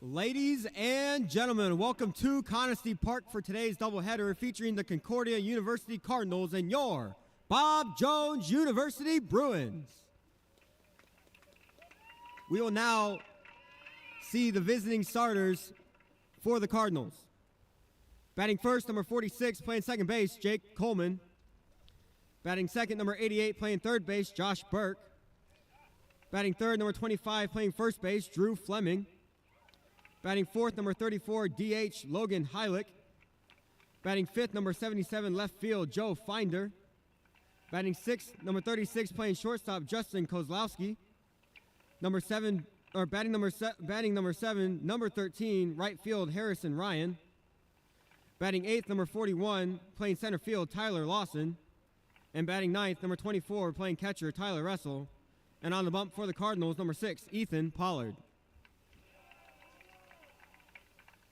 Ladies and gentlemen, welcome to Conestee Park for today's doubleheader featuring the Concordia University Cardinals and your Bob Jones University Bruins. We will now see the visiting starters for the Cardinals. Batting first, number 46, playing second base, Jake Coleman. Batting second, number 88, playing third base, Josh Burke. Batting third, number 25, playing first base, Drew Fleming. Batting fourth, number 34, DH, Logan Heilich. Batting fifth, number 77, left field, Joe Finder. Batting sixth, number 36, playing shortstop, Justin Kozlowski. Batting number seven, number 13, right field, Harrison Ryan. Batting eighth, number 41, playing center field, Tyler Lawson. And batting ninth, number 24, playing catcher, Tyler Russell. And on the bump for the Cardinals, number 6, Ethan Pollard.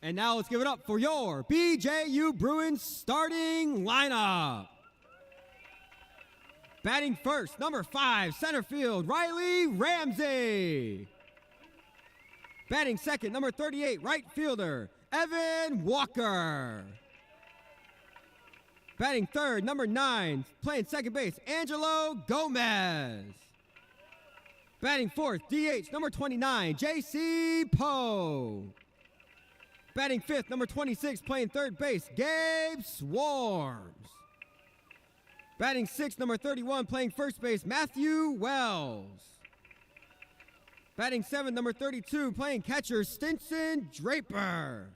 And now let's give it up for your BJU Bruins starting lineup. Batting first, number 5, center field, Riley Ramsey. Batting second, number 38, right fielder, Evan Walker. Batting third, number 9, playing second base, Angelo Gomez. Batting fourth, DH, number 29, J.C. Poe. Batting fifth, number 26, playing third base, Gabe Swarms. Batting sixth, number 31, playing first base, Matthew Wells. Batting seventh, number 32, playing catcher, Stinson Draper.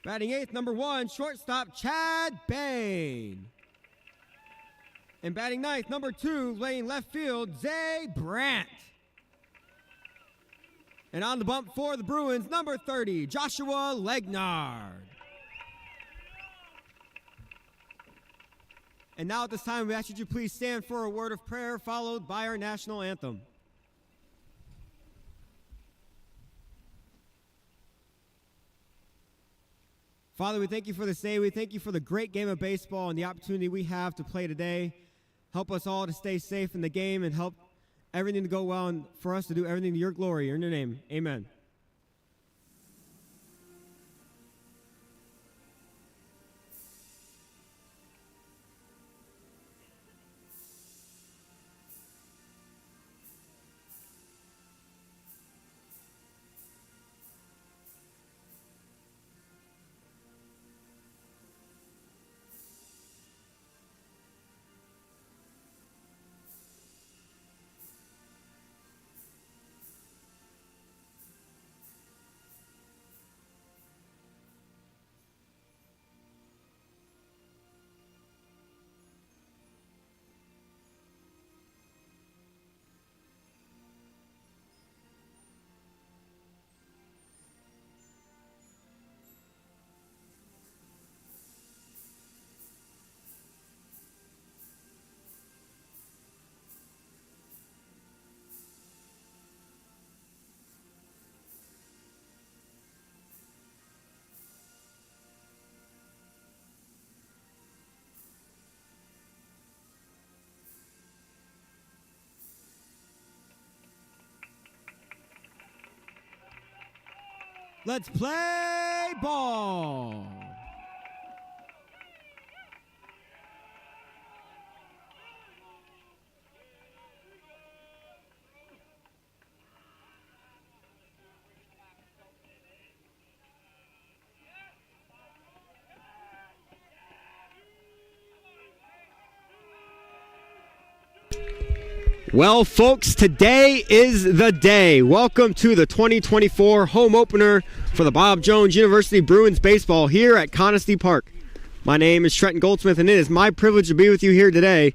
Batting eighth, number 1, shortstop, Chad Bain. And batting ninth, number 2, playing left field, Zay Brandt. And on the bump for the Bruins, number 30, Joshua Legnard. And now at this time, we ask you to please stand for a word of prayer followed by our national anthem. Father, we thank you for this day. We thank you for the great game of baseball and the opportunity we have to play today. Help us all to stay safe in the game and help everything to go well and for us to do everything to your glory. In your name, amen. Let's play ball. Well, folks, today is the day. Welcome to the 2024 home opener for the Bob Jones University Bruins baseball here at Conestee Park. My name is Trenton Goldsmith, and it is my privilege to be with you here today.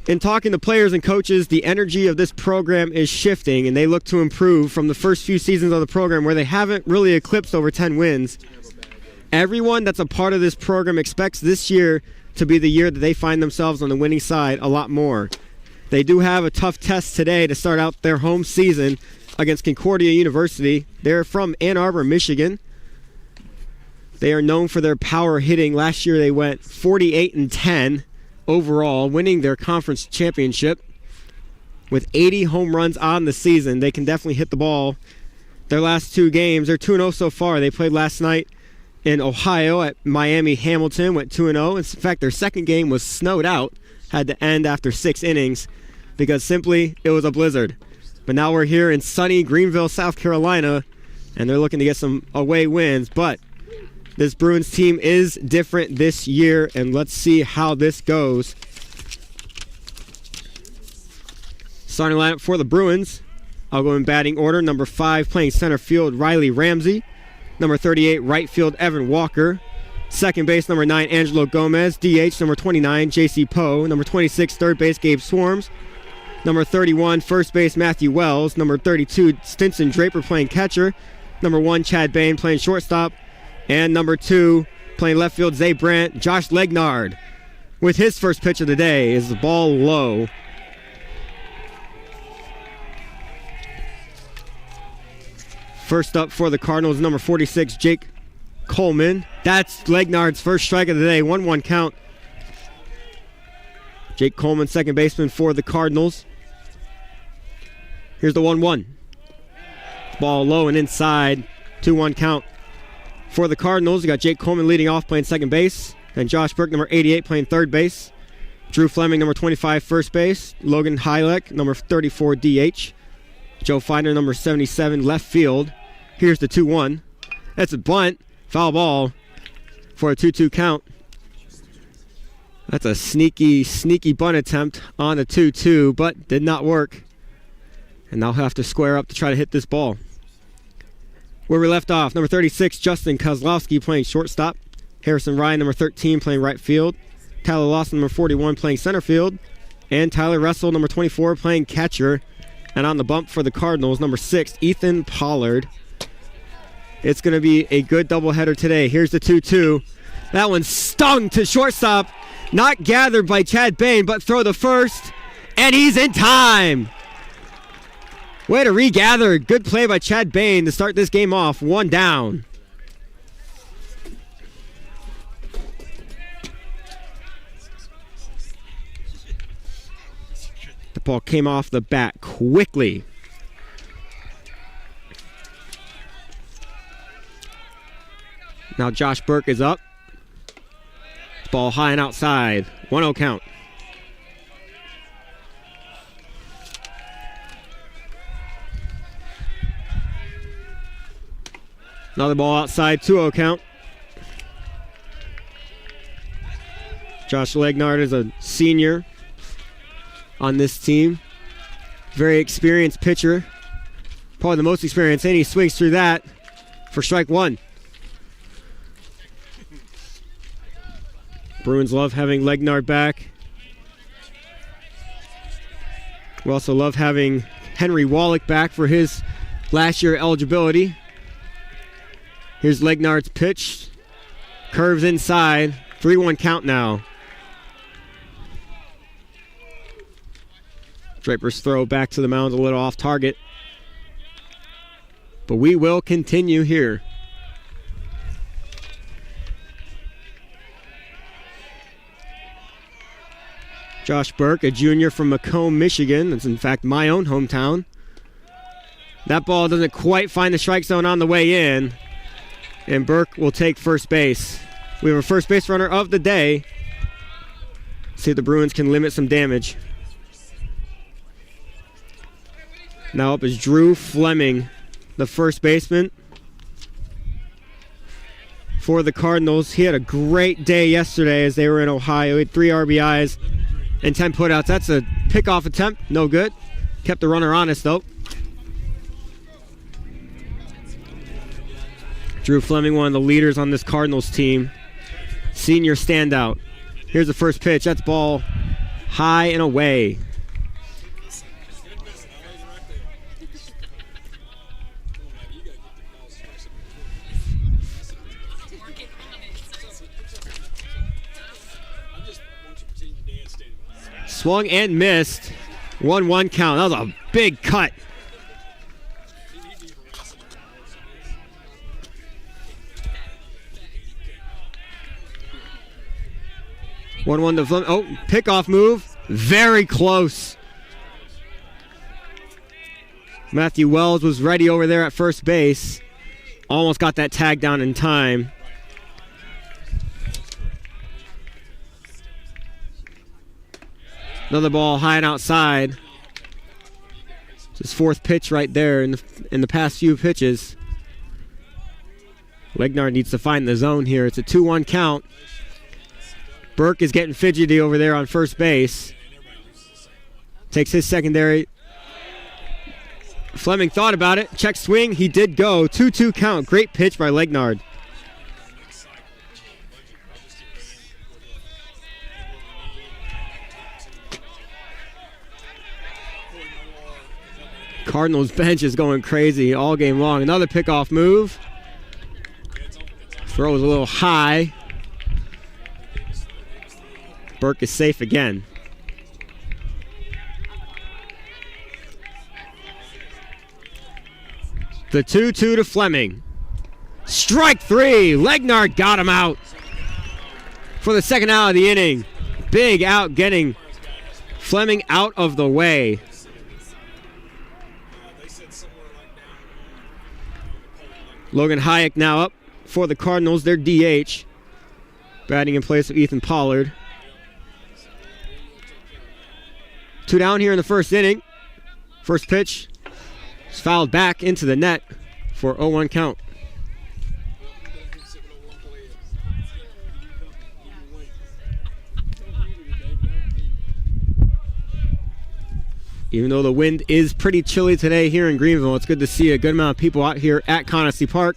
In talking to players and coaches, the energy of this program is shifting, and they look to improve from the first few seasons of the program where they haven't really eclipsed over 10 wins. Everyone that's a part of this program expects this year to be the year that they find themselves on the winning side a lot more. They do have a tough test today to start out their home season against Concordia University. They're from Ann Arbor, Michigan. They are known for their power hitting. Last year they went 48-10 overall, winning their conference championship. with 80 home runs on the season. They can definitely hit the ball. Their last 2 games, they're 2-0 so far. They played last night in Ohio at Miami Hamilton, went 2-0. In fact, their second game was snowed out, had to end after 6 innings because simply it was a blizzard. But now we're here in sunny Greenville, South Carolina, and they're looking to get some away wins. But this Bruins team is different this year, and let's see how this goes. Starting lineup for the Bruins. I'll go in batting order. Number 5 playing center field, Riley Ramsey. Number 38, right field, Evan Walker. Second base, number 9, Angelo Gomez. DH, number 29, J.C. Poe. Number 26, third base, Gabe Swarms. Number 31, first base, Matthew Wells. Number 32, Stinson Draper playing catcher. Number 1, Chad Bain playing shortstop. And number 2, playing left field, Zay Brandt, Josh Legnard. With his first pitch of the day is the ball low. First up for the Cardinals, number 46, Jake Coleman. That's Legnard's first strike of the day, 1-1 count. Jake Coleman, second baseman for the Cardinals. Here's the 1-1. Ball low and inside, 2-1 count. For the Cardinals, you got Jake Coleman leading off, playing second base. Then Josh Burke, number 88, playing third base. Drew Fleming, number 25, first base. Logan Hylek, number 34, DH. Joe Feiner, number 77, left field. Here's the 2-1. That's a bunt. Foul ball for a 2-2 count. That's a sneaky bunt attempt on a 2-2, but did not work. And they'll have to square up to try to hit this ball. Where we left off, number 36, Justin Kozlowski playing shortstop. Harrison Ryan, number 13, playing right field. Tyler Lawson, number 41, playing center field. And Tyler Russell, number 24, playing catcher. And on the bump for the Cardinals, number 6, Ethan Pollard. It's going to be a good doubleheader today. Here's the 2-2. That one stung to shortstop. Not gathered by Chad Bain, but throw the first. And he's in time. Way to regather. Good play by Chad Bain to start this game off. 1 down. The ball came off the bat quickly. Now Josh Burke is up. Ball high and outside. 1-0 count. Another ball outside. 2-0 count. Josh Legnard is a senior on this team. Very experienced pitcher. Probably the most experienced, and he swings through that for strike 1. Bruins love having Legnard back. We also love having Henry Wallach back for his last year eligibility. Here's Legnard's pitch. Curves inside. 3-1 count now. Draper's throw back to the mound a little off target. But we will continue here. Josh Burke, a junior from Macomb, Michigan. That's in fact my own hometown. That ball doesn't quite find the strike zone on the way in. And Burke will take first base. We have a first base runner of the day. See if the Bruins can limit some damage. Now up is Drew Fleming, the first baseman for the Cardinals. He had a great day yesterday as they were in Ohio. He had 3 RBIs and 10 putouts. That's a pickoff attempt. No good. Kept the runner honest, though. Drew Fleming, one of the leaders on this Cardinals team. Senior standout. Here's the first pitch. That's ball high and away. Swung and missed. 1-1 count. That was a big cut. One to Fleming. Oh, pickoff move. Very close. Matthew Wells was ready over there at first base. Almost got that tag down in time. Another ball high and outside. His fourth pitch right there in the past few pitches. Legnard needs to find the zone here. It's a 2-1 count. Burke is getting fidgety over there on first base. Takes his secondary. Fleming thought about it. Check swing. He did go. 2-2 count. Great pitch by Legnard. Cardinals bench is going crazy all game long. Another pickoff move. Throw is a little high. Burke is safe again. The 2-2 to Fleming. Strike three. Legnard got him out for the second out of the inning. Big out getting Fleming out of the way. Logan Hayek now up for the Cardinals. They're DH. Batting in place of Ethan Pollard. 2 down here in the first inning. First pitch is fouled back into the net for 0-1 count. Even though the wind is pretty chilly today here in Greenville, it's good to see a good amount of people out here at Conestee Park.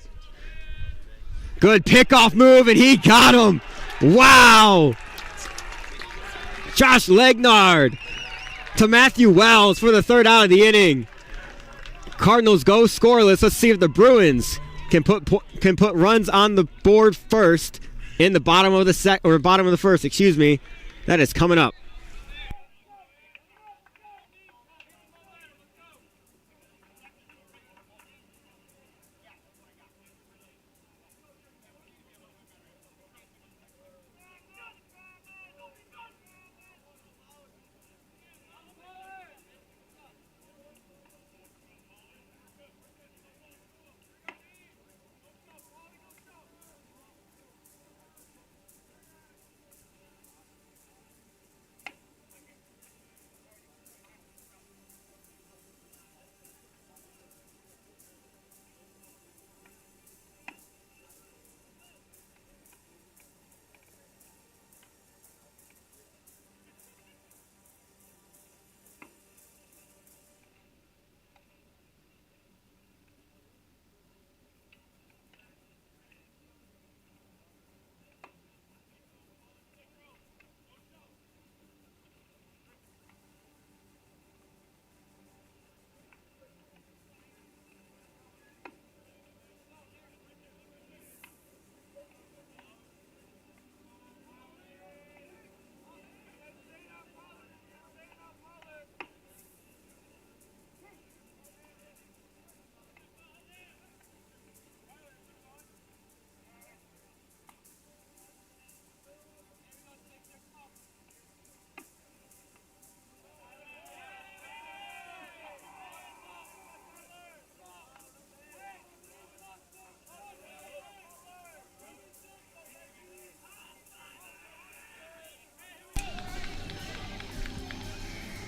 Good pickoff move, and he got him. Wow. Josh Legnard to Matthew Wells for the third out of the inning. Cardinals go scoreless. Let's see if the Bruins can put runs on the board first in the bottom of the first. Excuse me. That is coming up.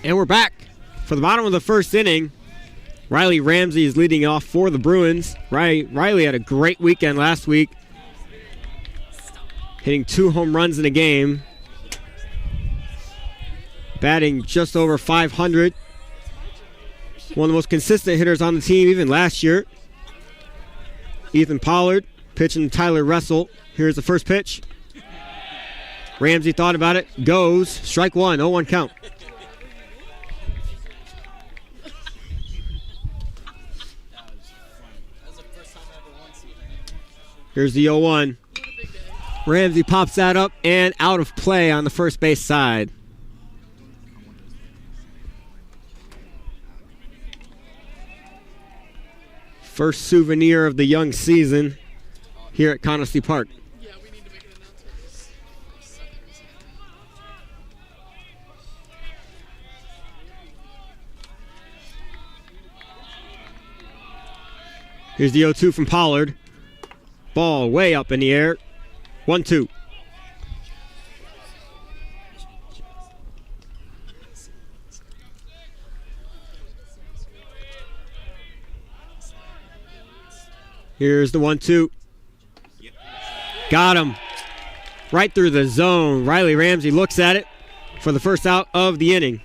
And we're back for the bottom of the first inning. Riley Ramsey is leading off for the Bruins. Riley had a great weekend last week, hitting 2 home runs in a game, batting just over .500. One of the most consistent hitters on the team even last year. Ethan Pollard pitching to Tyler Russell. Here's the first pitch. Ramsey thought about it, goes, strike one, 0-1 count. Here's the 0-1. Ramsey pops that up and out of play on the first base side. First souvenir of the young season here at Conestee Park. Here's the 0-2 from Pollard. Ball way up in the air. 1-2. Here's the 1-2. Got him. Right through the zone. Riley Ramsey looks at it for the first out of the inning.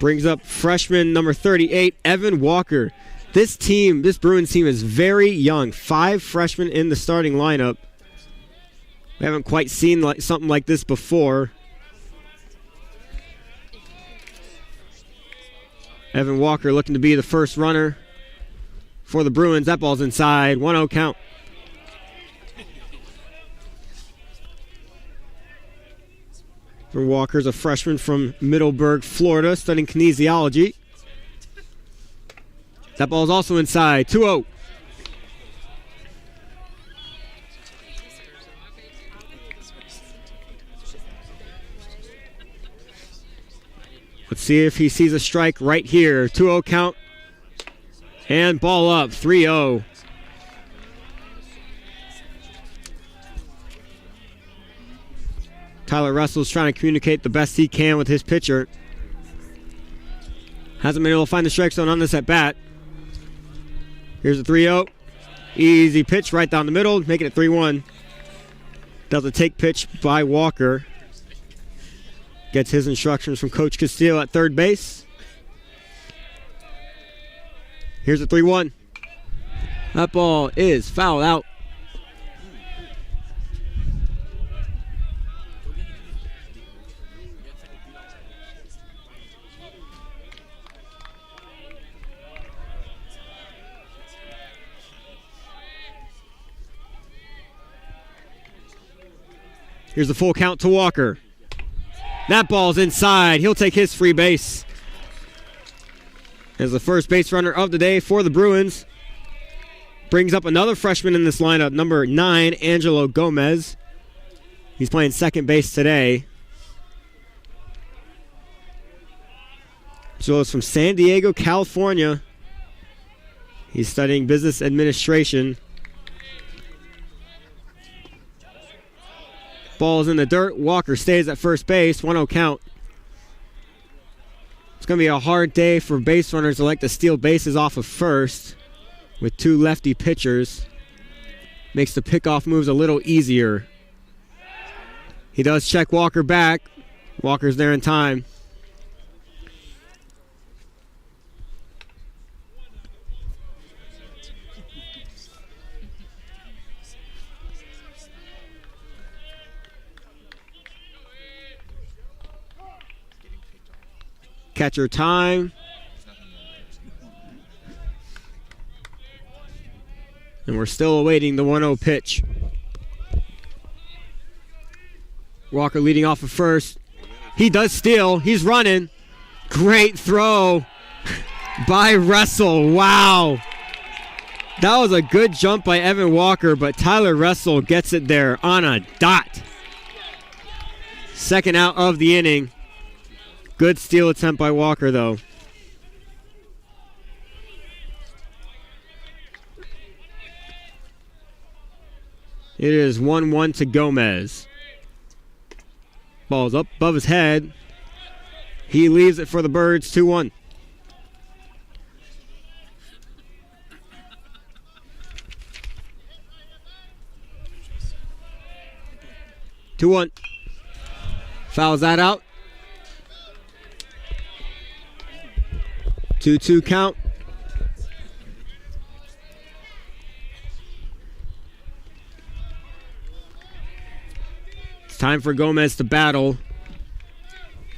Brings up freshman number 38, Evan Walker. This Bruins team is very young. 5 freshmen in the starting lineup. We haven't quite seen something like this before. Evan Walker looking to be the first runner for the Bruins. That ball's inside. 1-0 count. Evan Walker's a freshman from Middleburg, Florida, studying kinesiology. That ball's also inside. 2-0. Let's see if he sees a strike right here. 2-0 count. And ball up. 3-0. Tyler Russell's trying to communicate the best he can with his pitcher. Hasn't been able to find the strike zone on this at bat. Here's the 3-0. Easy pitch right down the middle, making it 3-1. Does a take pitch by Walker. Gets his instructions from Coach Castillo at third base. Here's the 3-1. That ball is fouled out. Here's the full count to Walker. That ball's inside. He'll take his free base. As the first base runner of the day for the Bruins. Brings up another freshman in this lineup, number 9, Angelo Gomez. He's playing second base today. Angelo's from San Diego, California. He's studying business administration. Ball's in the dirt. Walker stays at first base. 1-0 count. It's going to be a hard day for base runners that like to steal bases off of first with 2 lefty pitchers. Makes the pickoff moves a little easier. He does check Walker back. Walker's there in time. Catcher time. And we're still awaiting the 1-0 pitch. Walker leading off of first. He does steal. He's running. Great throw by Russell. Wow. That was a good jump by Evan Walker, but Tyler Russell gets it there on a dot. Second out of the inning. Good steal attempt by Walker, though. It is 1-1 to Gomez. Ball's up above his head. He leaves it for the Birds, 2-1. Fouls that out. 2-2 count. It's time for Gomez to battle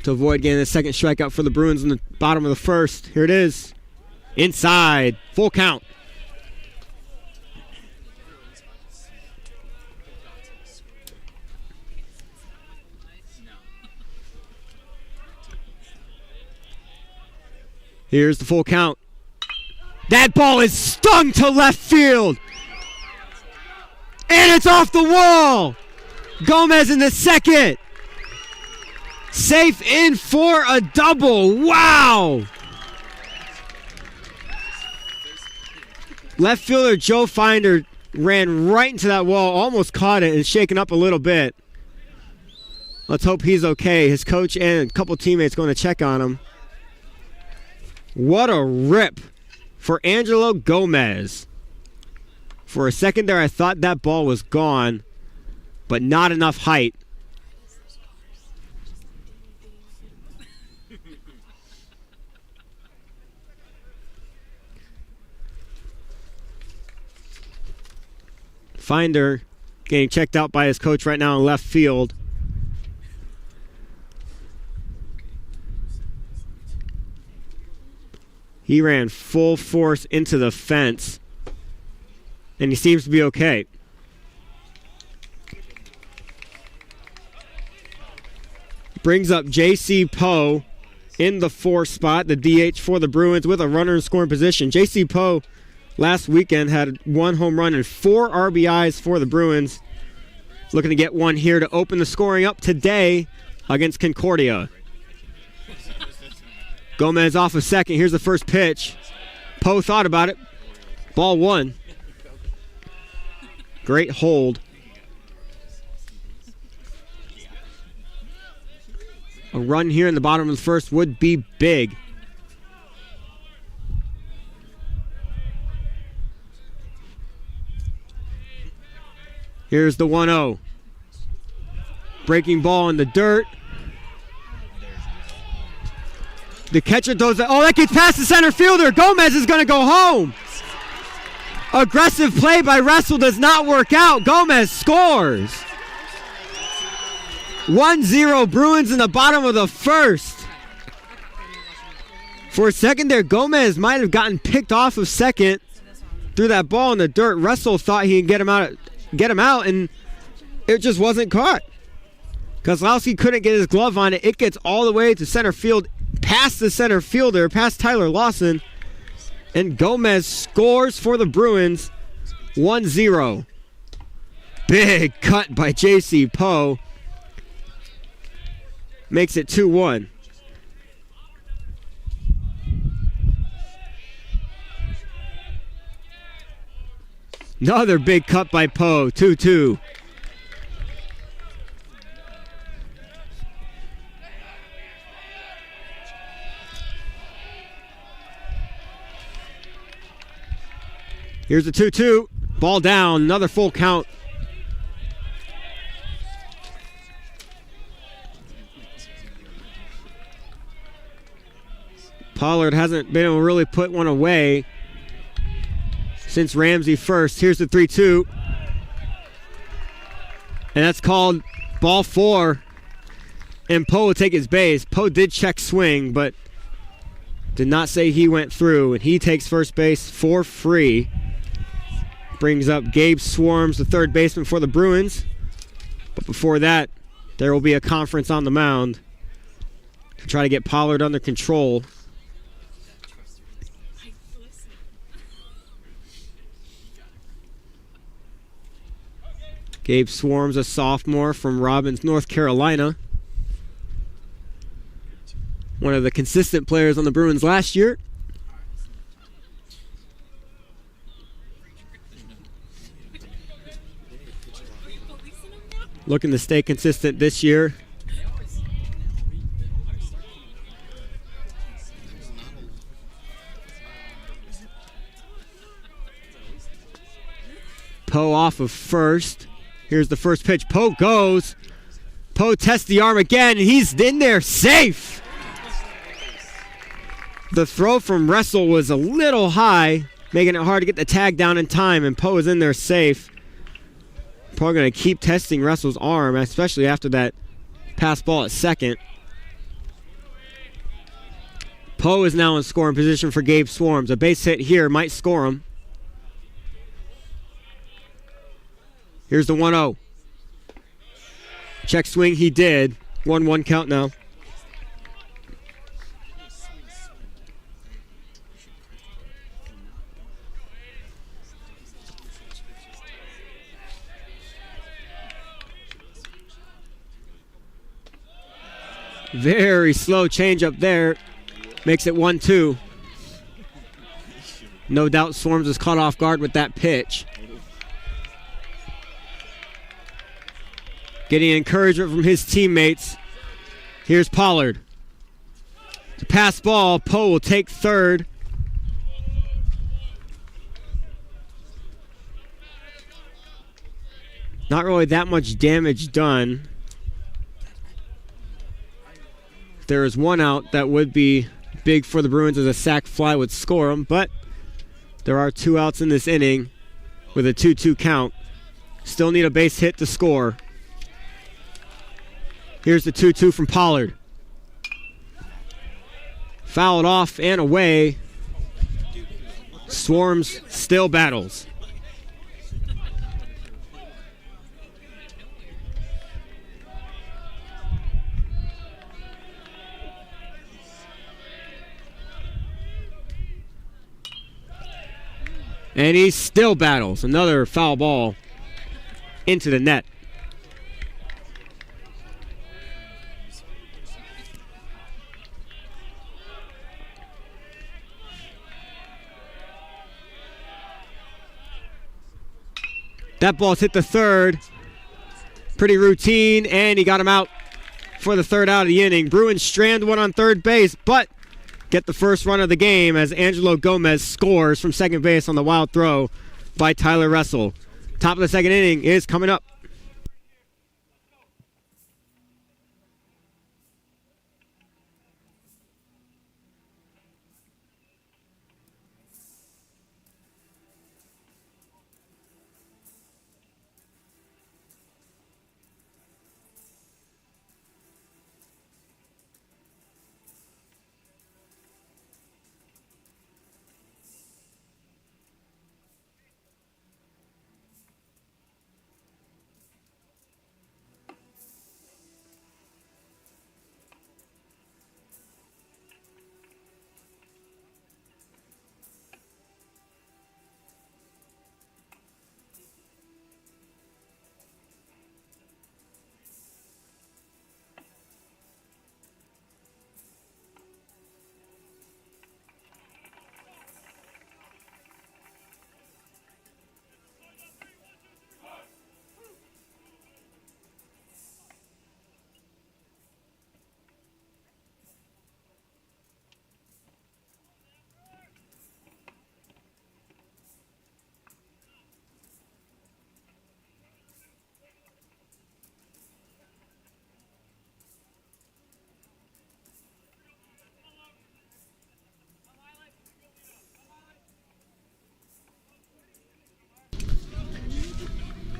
to avoid getting a second strikeout for the Bruins in the bottom of the first. Here it is. Inside. Full count. Here's the full count. That ball is stung to left field. And it's off the wall. Gomez in the second. Safe in for a double. Wow. Left fielder Joe Finder ran right into that wall, almost caught it and shaken up a little bit. Let's hope he's okay. His coach and a couple teammates going to check on him. What a rip for Angelo Gomez. For a second there, I thought that ball was gone, but not enough height. Finder getting checked out by his coach right now in left field. He ran full force into the fence, and he seems to be okay. Brings up J.C. Poe in the 4th spot, the DH for the Bruins with a runner in scoring position. J.C. Poe last weekend had 1 home run and 4 RBIs for the Bruins. Looking to get one here to open the scoring up today against Concordia. Gomez off of second. Here's the first pitch. Poe thought about it. Ball 1. Great hold. A run here in the bottom of the first would be big. Here's the 1-0. Breaking ball in the dirt. The catcher throws it. Oh, that gets past the center fielder. Gomez is going to go home. Aggressive play by Russell does not work out. Gomez scores. 1-0 Bruins in the bottom of the first. For a second there, Gomez might have gotten picked off of second through that ball in the dirt. Russell thought he could get him out, and it just wasn't caught. Kozlowski couldn't get his glove on it. It gets all the way to center field, past the center fielder, past Tyler Lawson, and Gomez scores for the Bruins. 1-0. Big cut by J.C. Poe. Makes it 2-1. Another big cut by Poe. 2-2. Here's the 2-2. Ball down. Another full count. Pollard hasn't been able to really put one away since Ramsey first. Here's the 3-2. And that's called ball 4. And Poe will take his base. Poe did check swing, but did not say he went through. And he takes first base for free. Brings up Gabe Swarms, the third baseman for the Bruins. But before that, there will be a conference on the mound to try to get Pollard under control. Gabe Swarms, a sophomore from Robbins, North Carolina. One of the consistent players on the Bruins last year. Looking to stay consistent this year. Poe off of first. Here's the first pitch. Poe goes. Poe tests the arm again, and he's in there safe. The throw from Russell was a little high, making it hard to get the tag down in time, and Poe is in there safe. Probably going to keep testing Russell's arm, especially after that pass ball at second. Poe is now in scoring position for Gabe Swarms. A base hit here might score him. Here's the 1-0. Check swing, he did. 1-1 count now. Very slow change up there. Makes it 1-2. No doubt Swarms was caught off guard with that pitch. Getting encouragement from his teammates. Here's Pollard. The pass ball, Poe will take third. Not really that much damage done. If there is one out, that would be big for the Bruins as a sac fly would score them, but there are 2 outs in this inning with a 2-2 count. Still need a base hit to score. Here's the 2-2 from Pollard. Fouled off and away. Swarms still battles. And he still battles. Another foul ball into the net. That ball's hit the third. Pretty routine, and he got him out for the third out of the inning. Bruins strand one on third base, but get the first run of the game as Angelo Gomez scores from second base on the wild throw by Tyler Russell. Top of the second inning is coming up.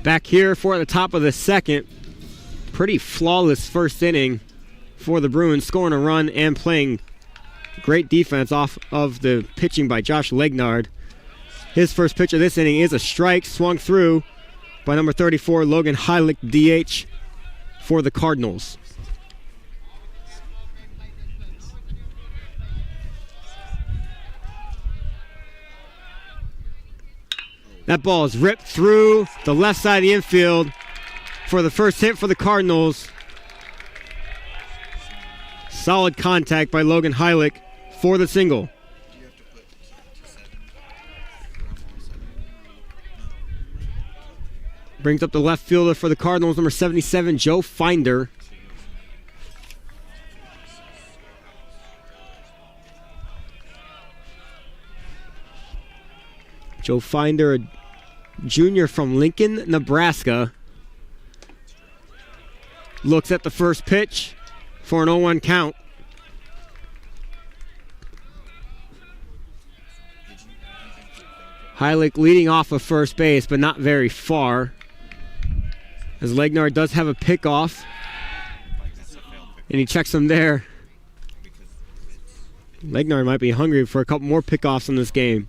Back here for the top of the second. Pretty flawless first inning for the Bruins, scoring a run and playing great defense off of the pitching by Josh Legnard. His first pitch of this inning is a strike, swung through by number 34, Logan Heilich, DH for the Cardinals. That ball is ripped through the left side of the infield for the first hit for the Cardinals. Solid contact by Logan Heilich for the single. Brings up the left fielder for the Cardinals, number 77, Joe Finder. Joe Finder, a junior from Lincoln, Nebraska. Looks at the first pitch for an 0-1 count. Heilich leading off of first base, but not very far, as Legnard does have a pickoff, and he checks him there. Legnard might be hungry for a couple more pickoffs in this game.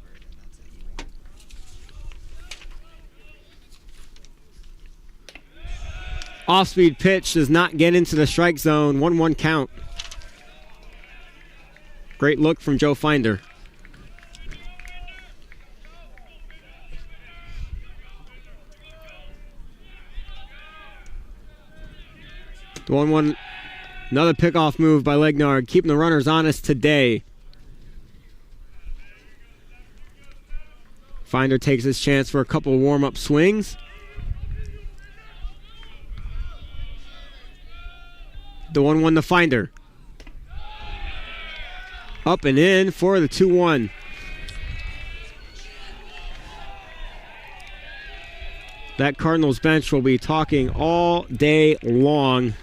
Off-speed pitch does not get into the strike zone. 1-1 count. Great look from Joe Finder. The 1-1, another pickoff move by Legnard, keeping the runners honest today. Finder takes his chance for a couple warm-up swings. The 1-1 to Finder. Up and in for the 2-1. That Cardinals bench will be talking all day long.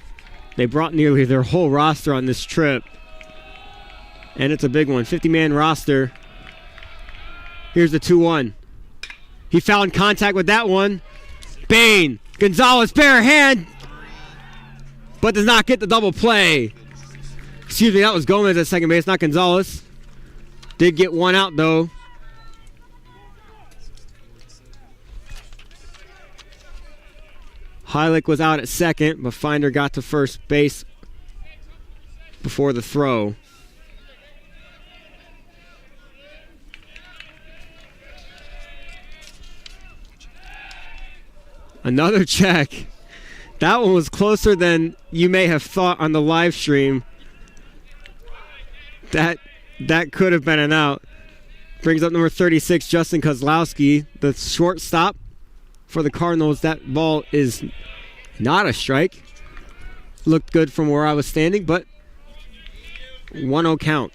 They brought nearly their whole roster on this trip. And it's a big one, 50-man roster. Here's the 2-1. He found contact with that one. Bain, Gonzalez, bare hand, but does not get the double play. Excuse me, that was Gomez at second base, not Gonzalez. Did get one out, though. Heilich was out at second, but Finder got to first base before the throw. Another check. That one was closer than you may have thought on the live stream. That could have been an out. Brings up number 36, Justin Kozlowski, the shortstop for the Cardinals. That ball is not a strike. Looked good from where I was standing, but 1-0 count.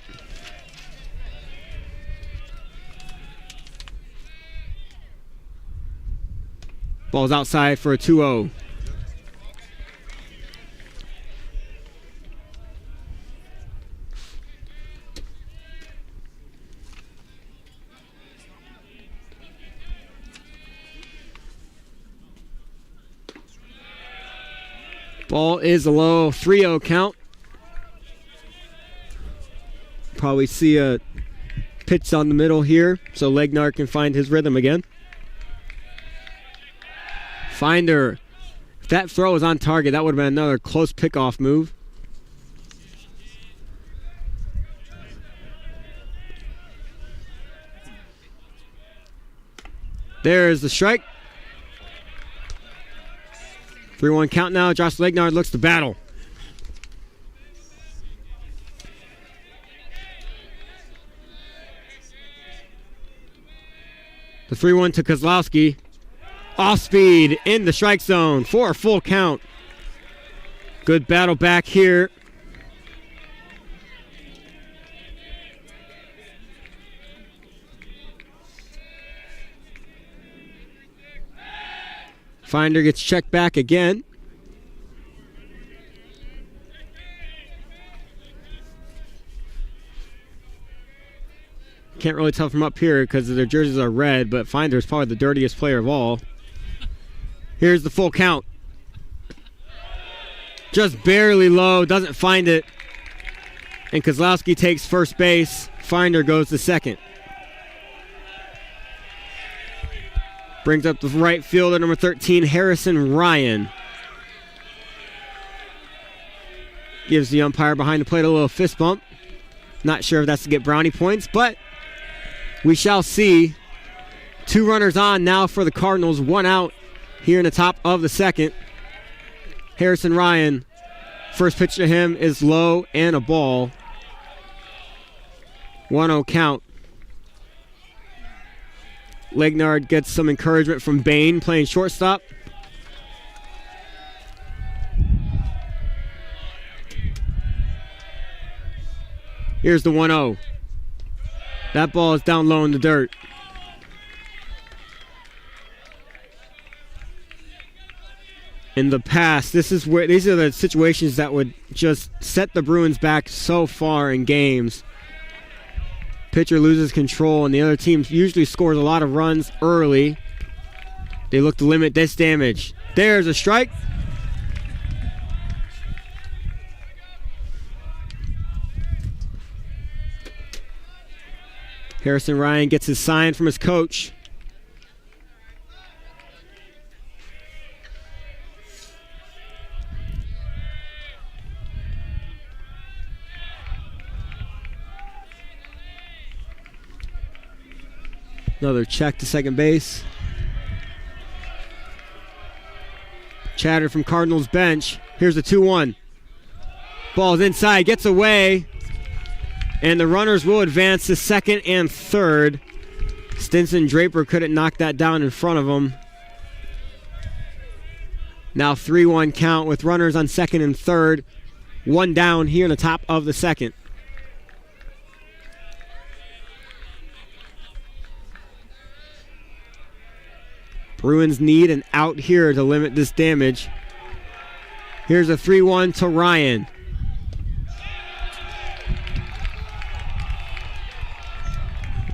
Ball's outside for a 2-0. Ball is a low 3-0 count. Probably see a pitch on the middle here so Legnar can find his rhythm again. Finder, if that throw was on target, that would have been another close pickoff move. There's the strike. 3-1 count now. Josh Legnar looks to battle. The 3-1 to Kozlowski. Off speed in the strike zone for a full count. Good battle back here. Finder gets checked back again. Can't really tell from up here because their jerseys are red, but Finder is probably the dirtiest player of all. Here's the full count. Just barely low, doesn't find it. And Kozlowski takes first base. Finder goes to second. Brings up the right fielder, number 13, Harrison Ryan. Gives the umpire behind the plate a little fist bump. Not sure if that's to get brownie points, but we shall see. 2 runners on now for the Cardinals, 1 out here in the top of the second. Harrison Ryan, first pitch to him is low and a ball. 1-0 count. Legnard gets some encouragement from Bain playing shortstop. Here's the 1-0. That ball is down low in the dirt. In the past, these are the situations that would just set the Bruins back so far in games. Pitcher loses control, and the other team usually scores a lot of runs early. They look to limit this damage. There's a strike. Harrison Ryan gets his sign from his coach. Another check to second base. Chatter from Cardinals bench. Here's the 2-1. Ball's inside, gets away. And the runners will advance to second and third. Stinson Draper couldn't knock that down in front of him. Now 3-1 count with runners on second and third. One down here in the top of the second. Bruins need an out here to limit this damage. Here's a 3-1 to Ryan.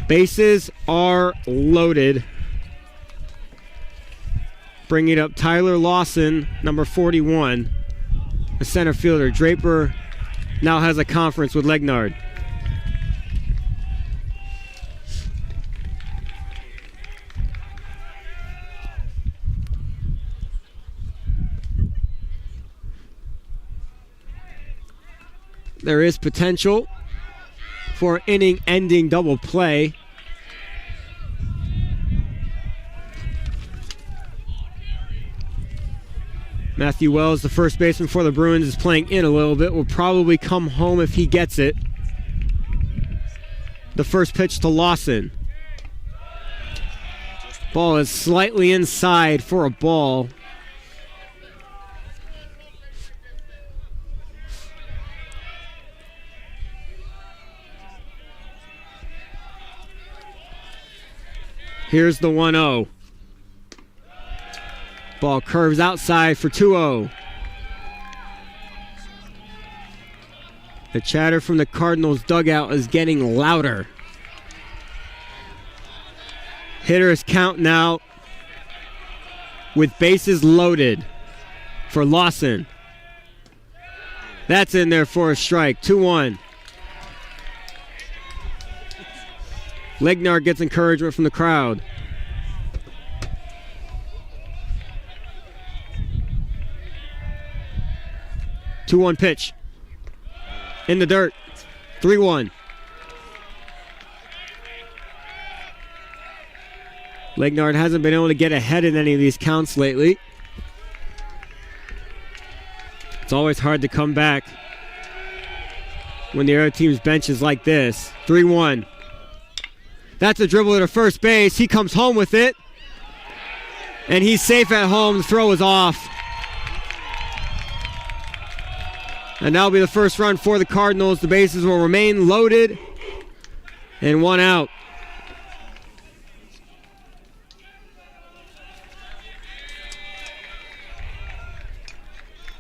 Bases are loaded. Bringing up Tyler Lawson, number 41, the center fielder. Draper now has a conference with Legnard. There is potential for an inning-ending double play. Matthew Wells, the first baseman for the Bruins, is playing in a little bit. Will probably come home if he gets it. The first pitch to Lawson. Ball is slightly inside for a ball. Here's the 1-0. Ball curves outside for 2-0. The chatter from the Cardinals dugout is getting louder. Hitters count now with bases loaded for Lawson. That's in there for a strike. 2-1. Legnard gets encouragement from the crowd. Two-one pitch. In the dirt. 3-1. Legnard hasn't been able to get ahead in any of these counts lately. It's always hard to come back when the other team's bench is like this. 3-1. That's a dribble to first base. He comes home with it. And he's safe at home. The throw is off. And that'll be the first run for the Cardinals. The bases will remain loaded. And one out.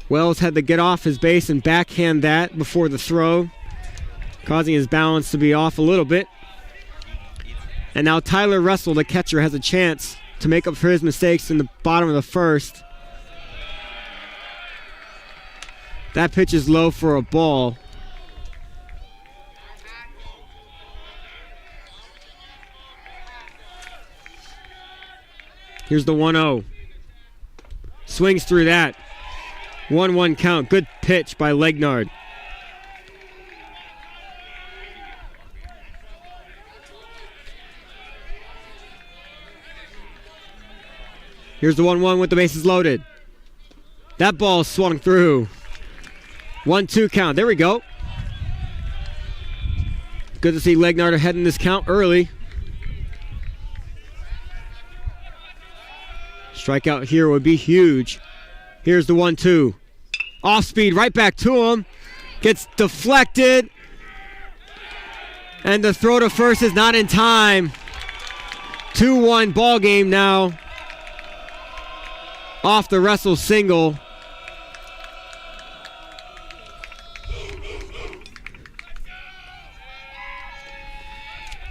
Wells had to get off his base and backhand that before the throw, causing his balance to be off a little bit. And now Tyler Russell, the catcher, has a chance to make up for his mistakes in the bottom of the first. That pitch is low for a ball. Here's the 1-0. Swings through that. 1-1 count. Good pitch by Legnard. Here's the 1-1 with the bases loaded. That ball swung through. 1-2 count. There we go. Good to see Legnard ahead in this count early. Strikeout here would be huge. Here's the 1-2. Off speed, right back to him. Gets deflected. And the throw to first is not in time. 2-1 ball game now. Off the Russell single.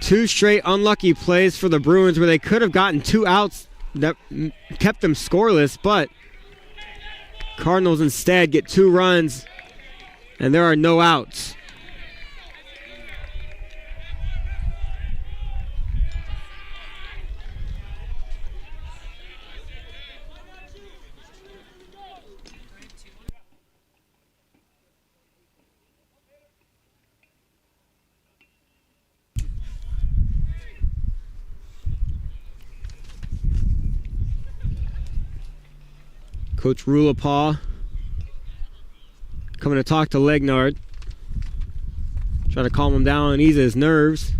Two straight unlucky plays for the Bruins where they could have gotten two outs that kept them scoreless, but Cardinals instead get 2 runs and there are no outs. Coach Rulapaw coming to talk to Legnard. Trying to calm him down and ease his nerves.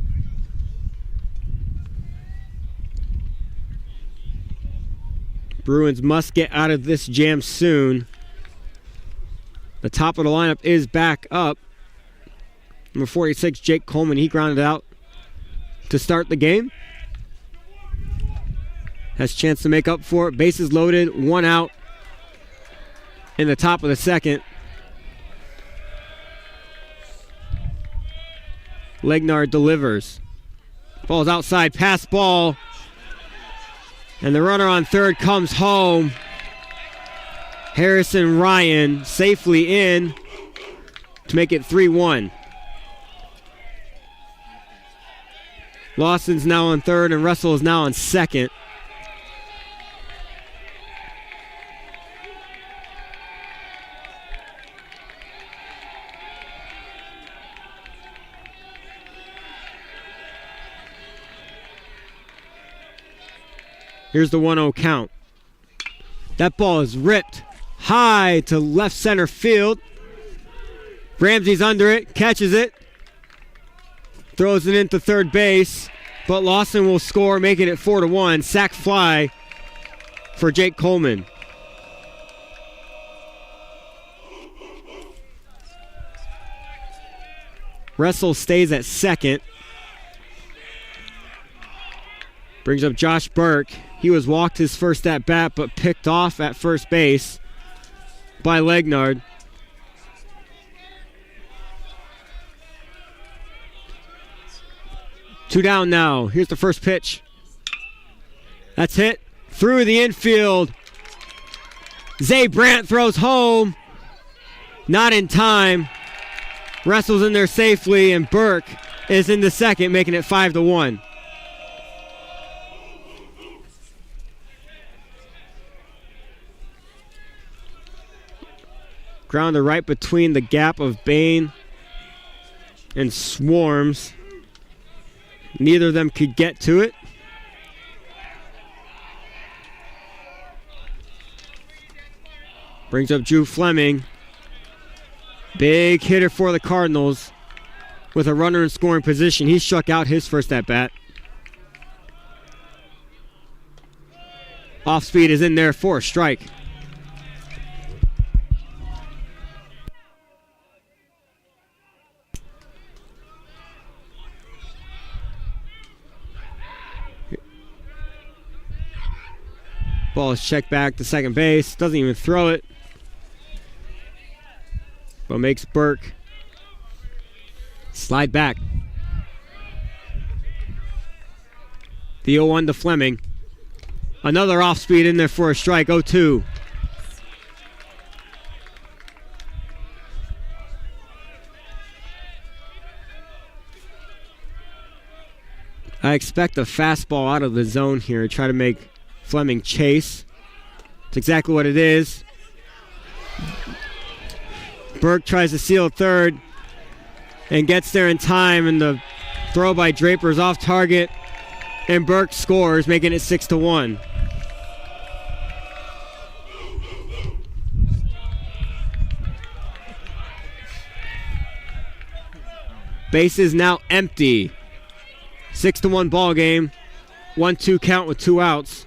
Bruins must get out of this jam soon. The top of the lineup is back up. Number 46, Jake Coleman, he grounded out to start the game. Has a chance to make up for it. Bases loaded, 1 out in the top of the second. Legnard delivers. Ball's outside, pass ball. And the runner on third comes home. Harrison Ryan safely in to make it 3-1. Lawson's now on third and Russell is now on second. Here's the 1-0 count. That ball is ripped high to left center field. Ramsey's under it, catches it, throws it into third base, but Lawson will score, making it 4-1. Sac fly for Jake Coleman. Russell stays at second. Brings up Josh Burke. He was walked his first at bat, but picked off at first base by Legnard. Two down now. Here's the first pitch. That's hit through the infield. Zay Brandt throws home. Not in time. Wrestles in there safely, and Burke is in the second, making it 5-1. Grounder right between the gap of Bain and Swarms. Neither of them could get to it. Brings up Drew Fleming. Big hitter for the Cardinals with a runner in scoring position. He struck out his first at bat. Off speed is in there for a strike. Ball is checked back to second base. Doesn't even throw it. But makes Burke slide back. The 0-1 to Fleming. Another off speed in there for a strike. 0-2. I expect a fastball out of the zone here. Try to make Fleming chase. It's exactly what it is. Burke tries to seal third and gets there in time, and the throw by Draper is off target, and Burke scores, making it 6-1. Base is now empty. 6-1 ball game. 1-2 count with 2 outs.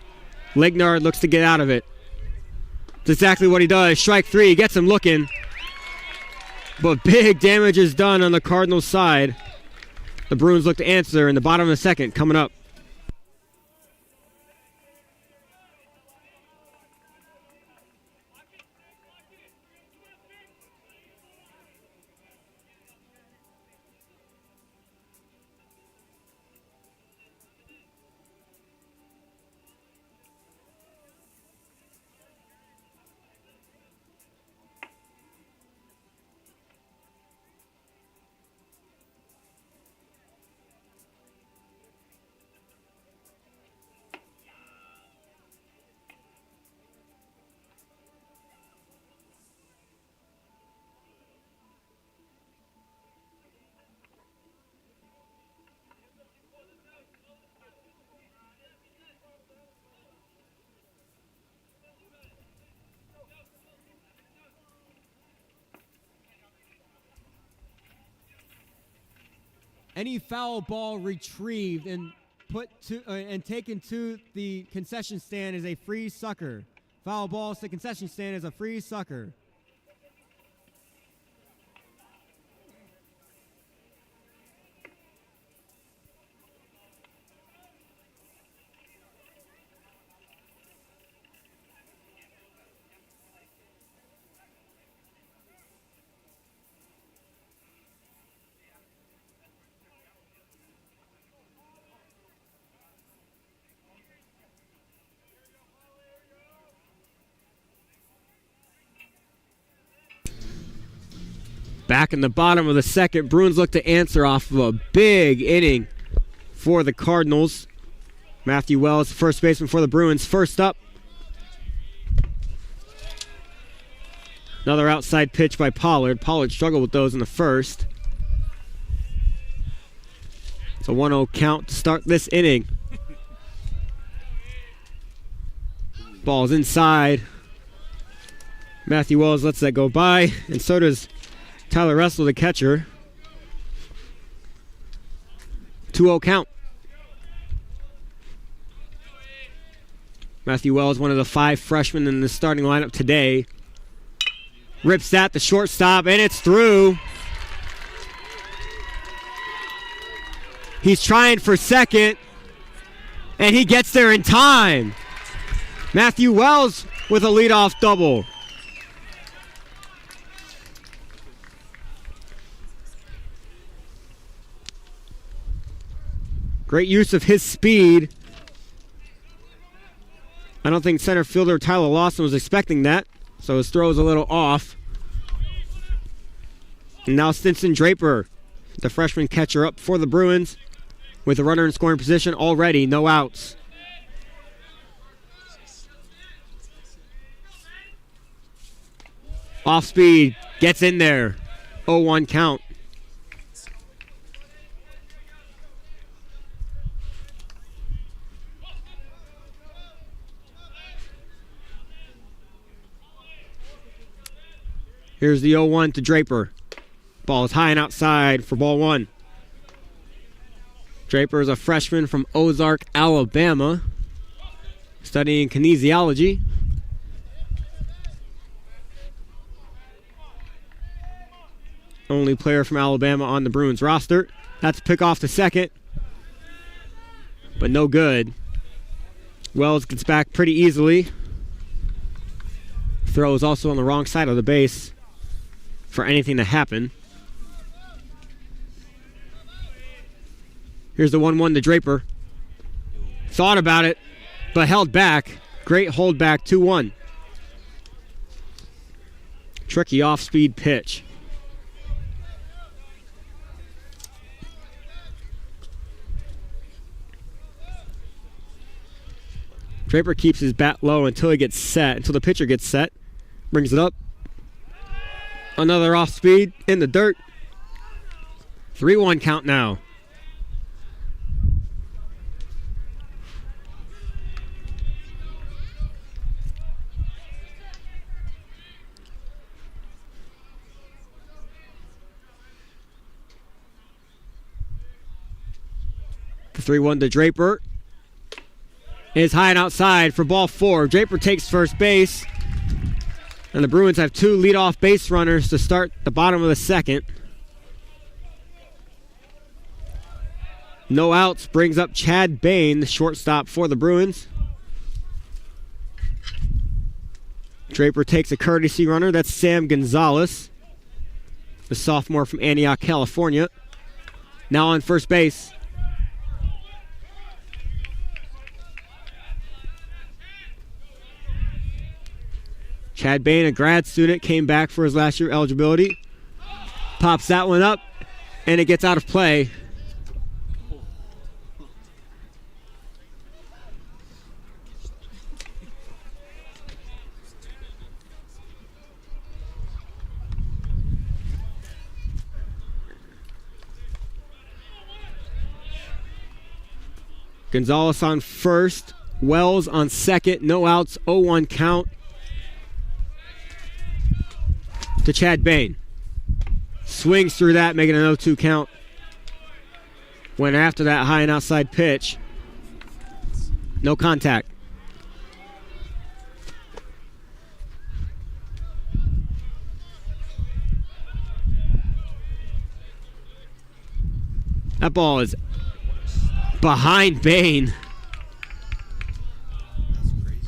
Legnard looks to get out of it. That's exactly what he does. Strike 3, he gets him looking. But big damage is done on the Cardinals side. The Bruins look to answer in the bottom of the second coming up. Any foul ball retrieved and put to and taken to the concession stand is a free sucker. Foul ball to the concession stand is a free sucker. Back in the bottom of the second, Bruins look to answer off of a big inning for the Cardinals. Matthew Wells, first baseman for the Bruins, first up. Another outside pitch by Pollard. Pollard struggled with those in the first. It's a 1-0 count to start this inning. Ball's inside. Matthew Wells lets that go by, and so does Tyler Russell, the catcher. 2-0 count. Matthew Wells, one of the 5 freshmen in the starting lineup today. Rips that, the shortstop, and it's through. He's trying for second, and he gets there in time. Matthew Wells with a leadoff double. Great use of his speed. I don't think center fielder Tyler Lawson was expecting that, so his throw is a little off. And now Stinson Draper, the freshman catcher, up for the Bruins with a runner in scoring position already, no outs. Off speed, gets in there. 0-1 count. Here's the 0-1 to Draper. Ball is high and outside for ball 1. Draper is a freshman from Ozark, Alabama, studying kinesiology. Only player from Alabama on the Bruins roster. That's a pick off the second, but no good. Wells gets back pretty easily. Throw is also on the wrong side of the base for anything to happen. Here's the 1-1 to Draper. Thought about it, but held back. Great hold back, 2-1. Tricky off-speed pitch. Draper keeps his bat low until he gets set, until the pitcher gets set. Brings it up. Another off speed in the dirt. 3-1 count now. The 3-1 to Draper is high and outside for ball 4. Draper takes first base. And the Bruins have 2 leadoff base runners to start the bottom of the second. No outs brings up Chad Bain, the shortstop for the Bruins. Draper takes a courtesy runner. That's Sam Gonzalez, the sophomore from Antioch, California. Now on first base. Chad Bain, a grad student, came back for his last year eligibility. Pops that one up, and it gets out of play. Gonzalez on first, Wells on second, no outs, 0-1 count to Chad Bain. Swings through that, making an 0-2 count. Went after that high and outside pitch. No contact. That ball is behind Bain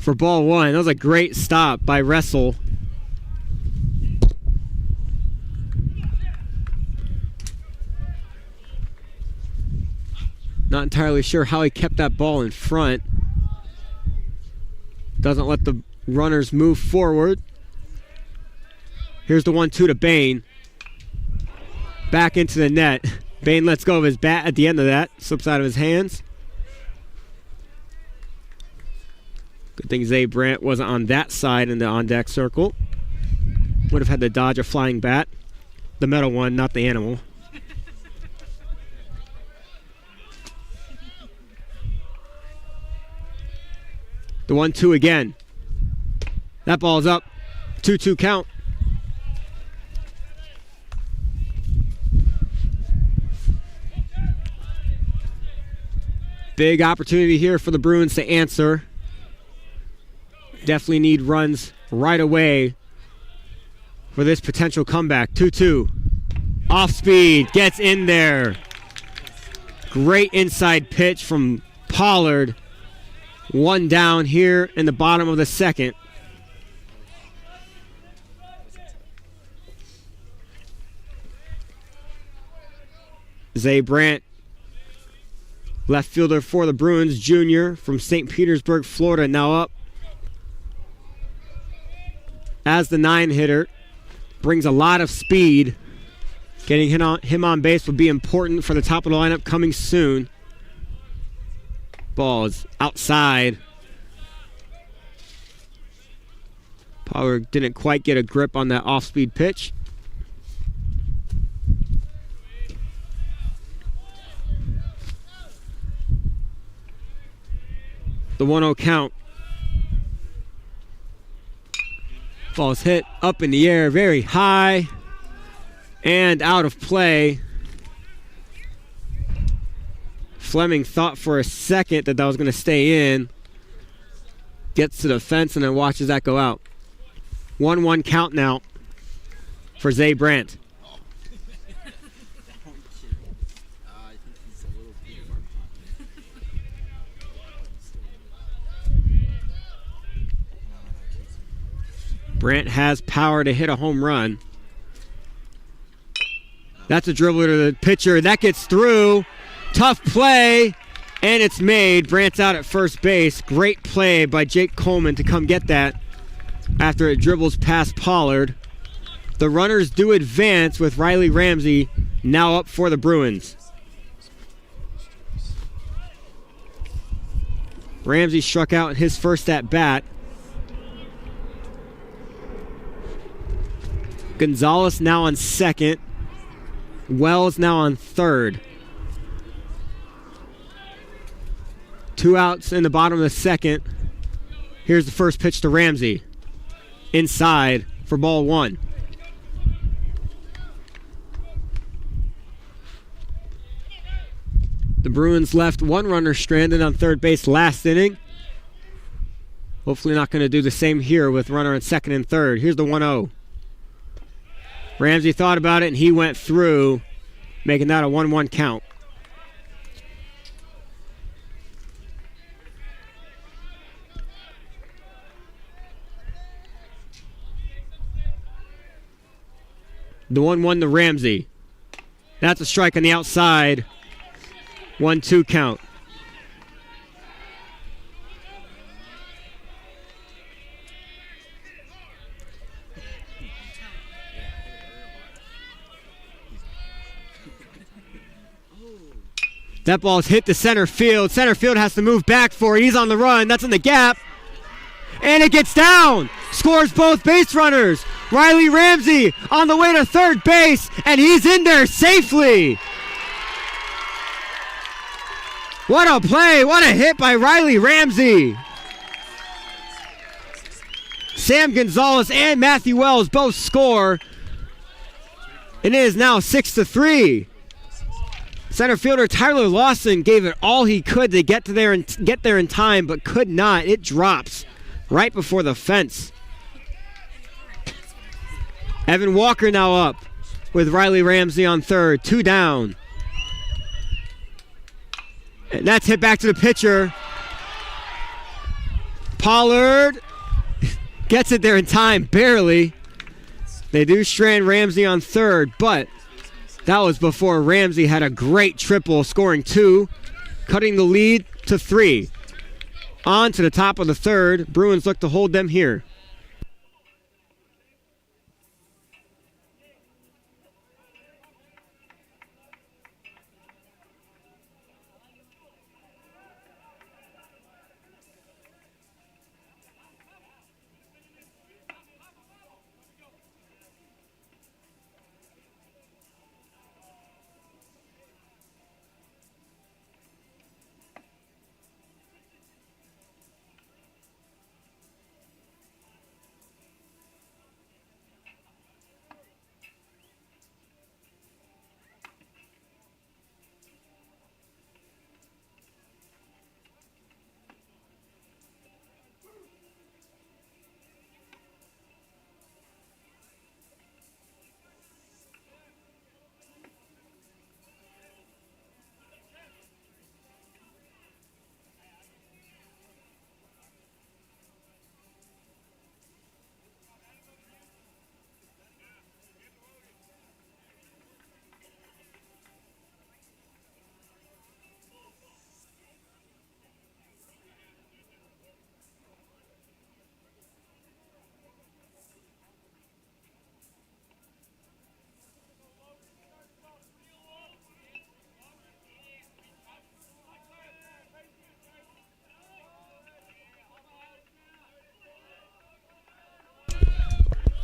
for ball one. That was a great stop by Wrestle. Not entirely sure how he kept that ball in front. Doesn't let the runners move forward. Here's the 1-2 to Bain. Back into the net. Bain lets go of his bat at the end of that. Slips out of his hands. Good thing Zay Brandt wasn't on that side in the on-deck circle. Would have had to dodge a flying bat. The metal one, not the animal. The 1-2 again. That ball's up. 2-2 count. Big opportunity here for the Bruins to answer. Definitely need runs right away for this potential comeback. 2-2. Off speed. Gets in there. Great inside pitch from Pollard. One down here in the bottom of the second. Zay Brandt, left fielder for the Bruins, junior from St. Petersburg, Florida, now up as the 9-hitter. Brings a lot of speed. Getting him on base will be important for the top of the lineup coming soon. Ball is outside. Pollard didn't quite get a grip on that off-speed pitch. The 1-0 count. Ball's hit up in the air, very high, and out of play. Fleming thought for a second that was going to stay in. Gets to the fence and then watches that go out. 1-1 count now for Zay Brandt. Brandt has power to hit a home run. That's a dribbler to the pitcher. That gets through. Tough play, and it's made. Brandt's out at first base. Great play by Jake Coleman to come get that after it dribbles past Pollard. The runners do advance with Riley Ramsey now up for the Bruins. Ramsey struck out in his first at bat. Gonzalez now on second. Wells now on third. 2 outs in the bottom of the second. Here's the first pitch to Ramsey. Inside for ball one. The Bruins left one runner stranded on third base last inning. Hopefully not going to do the same here with runner on second and third. Here's the 1-0. Ramsey thought about it and he went through, making that a 1-1 count. The 1-1 to Ramsey. That's a strike on the outside. 1-2 count. That ball's hit to center field. Center field has to move back for it. He's on the run. That's in the gap. And it gets down. Scores both base runners. Riley Ramsey on the way to third base. And he's in there safely. What a play. What a hit by Riley Ramsey. Sam Gonzalez and Matthew Wells both score. And it is now 6-3. Center fielder Tyler Lawson gave it all he could to get there in time, but could not. It drops right before the fence. Evan Walker now up with Riley Ramsey on third. 2 down. And that's hit back to the pitcher. Pollard gets it there in time, barely. They do strand Ramsey on third, but that was before Ramsey had a great triple, scoring 2, cutting the lead to 3. On to the top of the third. Bruins look to hold them here.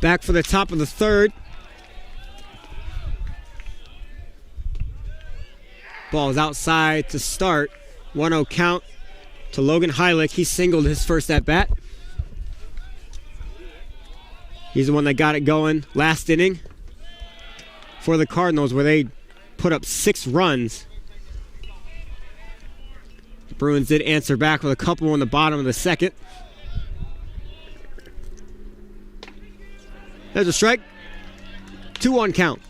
Back for the top of the third. Ball is outside to start. 1-0 count to Logan Heilich. He singled his first at bat. He's the one that got it going last inning for the Cardinals, where they put up 6 runs. The Bruins did answer back with a couple in the bottom of the second. There's a strike. 2-1 count.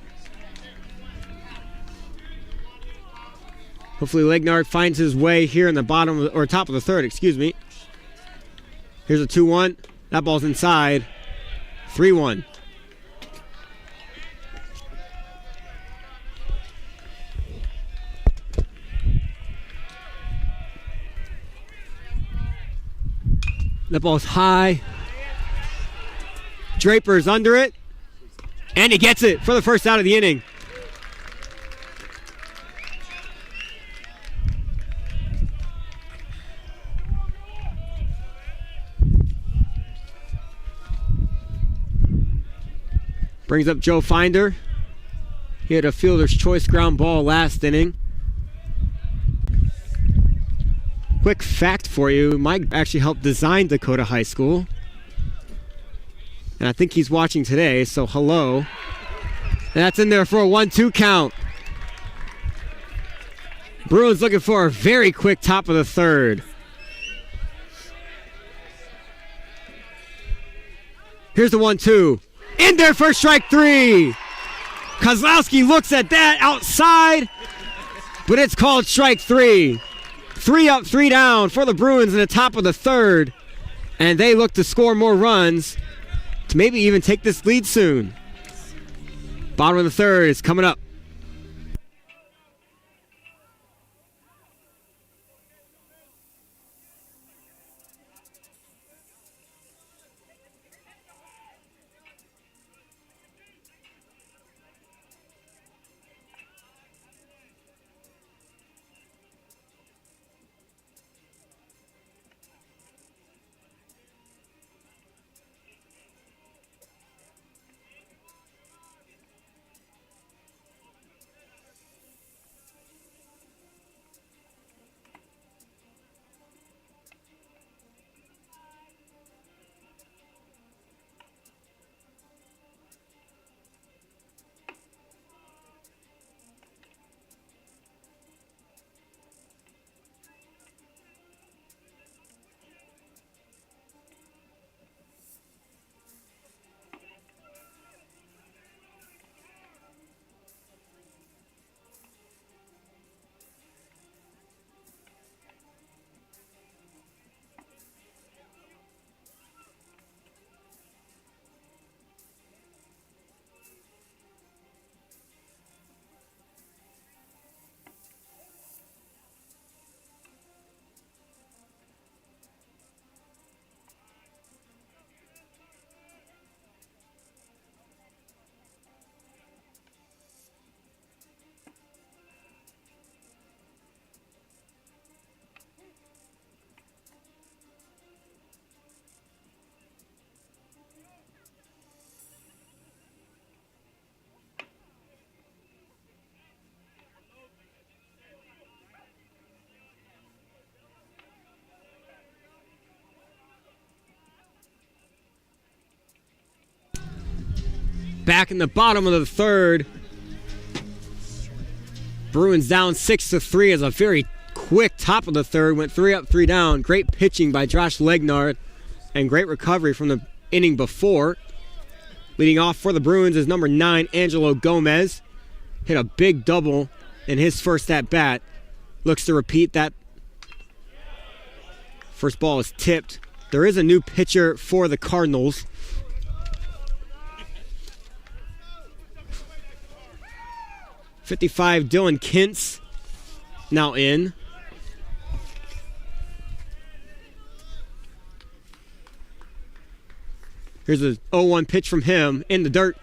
Hopefully Legnard finds his way here in the bottom of or top of the third, excuse me. Here's a 2-1. That ball's inside. 3-1. That ball's high. Draper's under it, and he gets it for the first out of the inning. Brings up Joe Finder. He had a fielder's choice ground ball last inning. Quick fact for you, Mike actually helped design Dakota High School. And I think he's watching today, so hello. And that's in there for a 1-2 count. Bruins looking for a very quick top of the third. Here's the 1-2. In there for strike 3. Kozlowski looks at that outside, but it's called strike 3. 3 up, 3 down for the Bruins in the top of the third. And they look to score more runs to maybe even take this lead soon. Bottom of the third is coming up. Back in the bottom of the third. Bruins down 6-3 as a very quick top of the third. Went 3 up, 3 down. Great pitching by Josh Legnard and great recovery from the inning before. Leading off for the Bruins is number 9, Angelo Gomez. Hit a big double in his first at-bat. Looks to repeat that. First ball is tipped. There is a new pitcher for the Cardinals. '55 Dylan Kintz now in. Here's a 0-1 pitch from him in the dirt.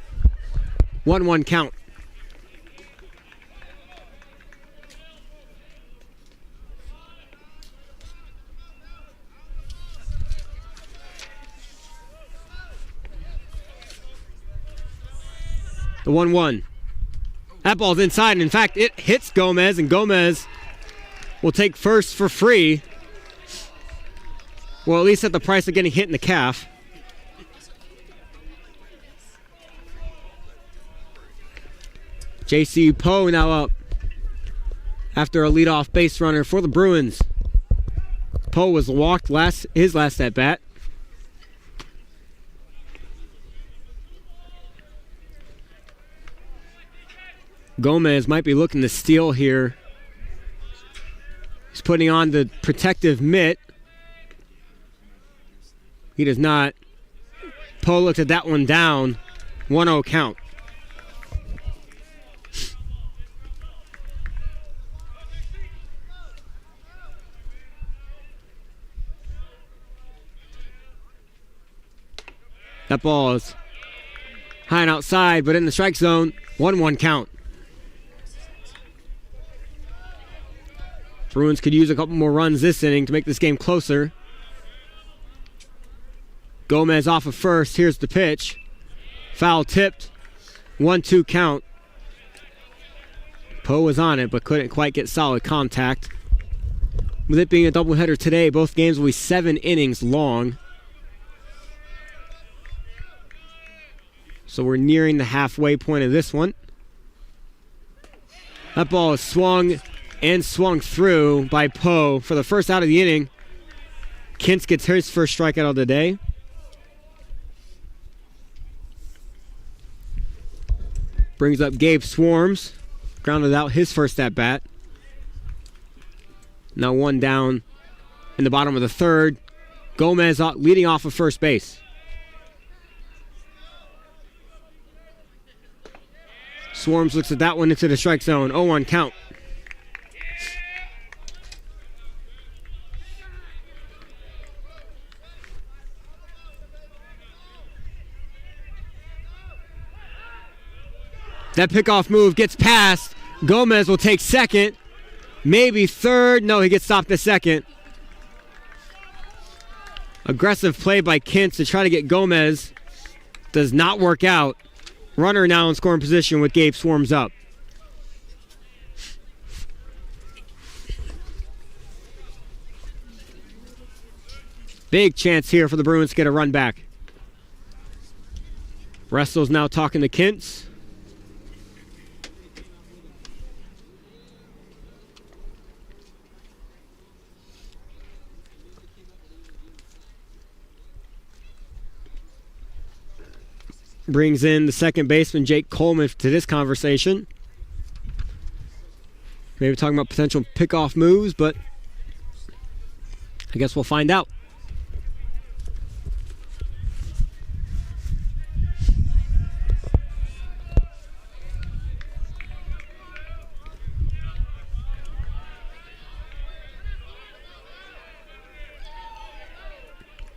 1-1 count. The 1-1. That ball's inside, and in fact, it hits Gomez, and Gomez will take first for free. Well, at least at the price of getting hit in the calf. J.C. Poe now up after a leadoff base runner for the Bruins. Poe was walked his last at bat. Gomez might be looking to steal here. He's putting on the protective mitt. He does not. Poe looks at that one down. 1-0 count. That ball is high and outside, but in the strike zone. 1-1 count. Bruins could use a couple more runs this inning to make this game closer. Gomez off of first. Here's the pitch. Foul tipped. 1-2 count. Poe was on it, but couldn't quite get solid contact. With it being a doubleheader today, both games will be 7 innings long. So we're nearing the halfway point of this one. That ball is swung and swung through by Poe for the first out of the inning. Kintz gets his first strikeout of the day. Brings up Gabe Swarms. Grounded out his first at bat. Now one down in the bottom of the third. Gomez leading off of first base. Swarms looks at that one into the strike zone. 0-1 count. That pickoff move gets past. Gomez will take second. Maybe third. No, he gets stopped at second. Aggressive play by Kintz to try to get Gomez. Does not work out. Runner now in scoring position with Gabe Swarms up. Big chance here for the Bruins to get a run back. Ressel's now talking to Kintz. Brings in the second baseman, Jake Coleman, to this conversation. Maybe talking about potential pickoff moves, but I guess we'll find out.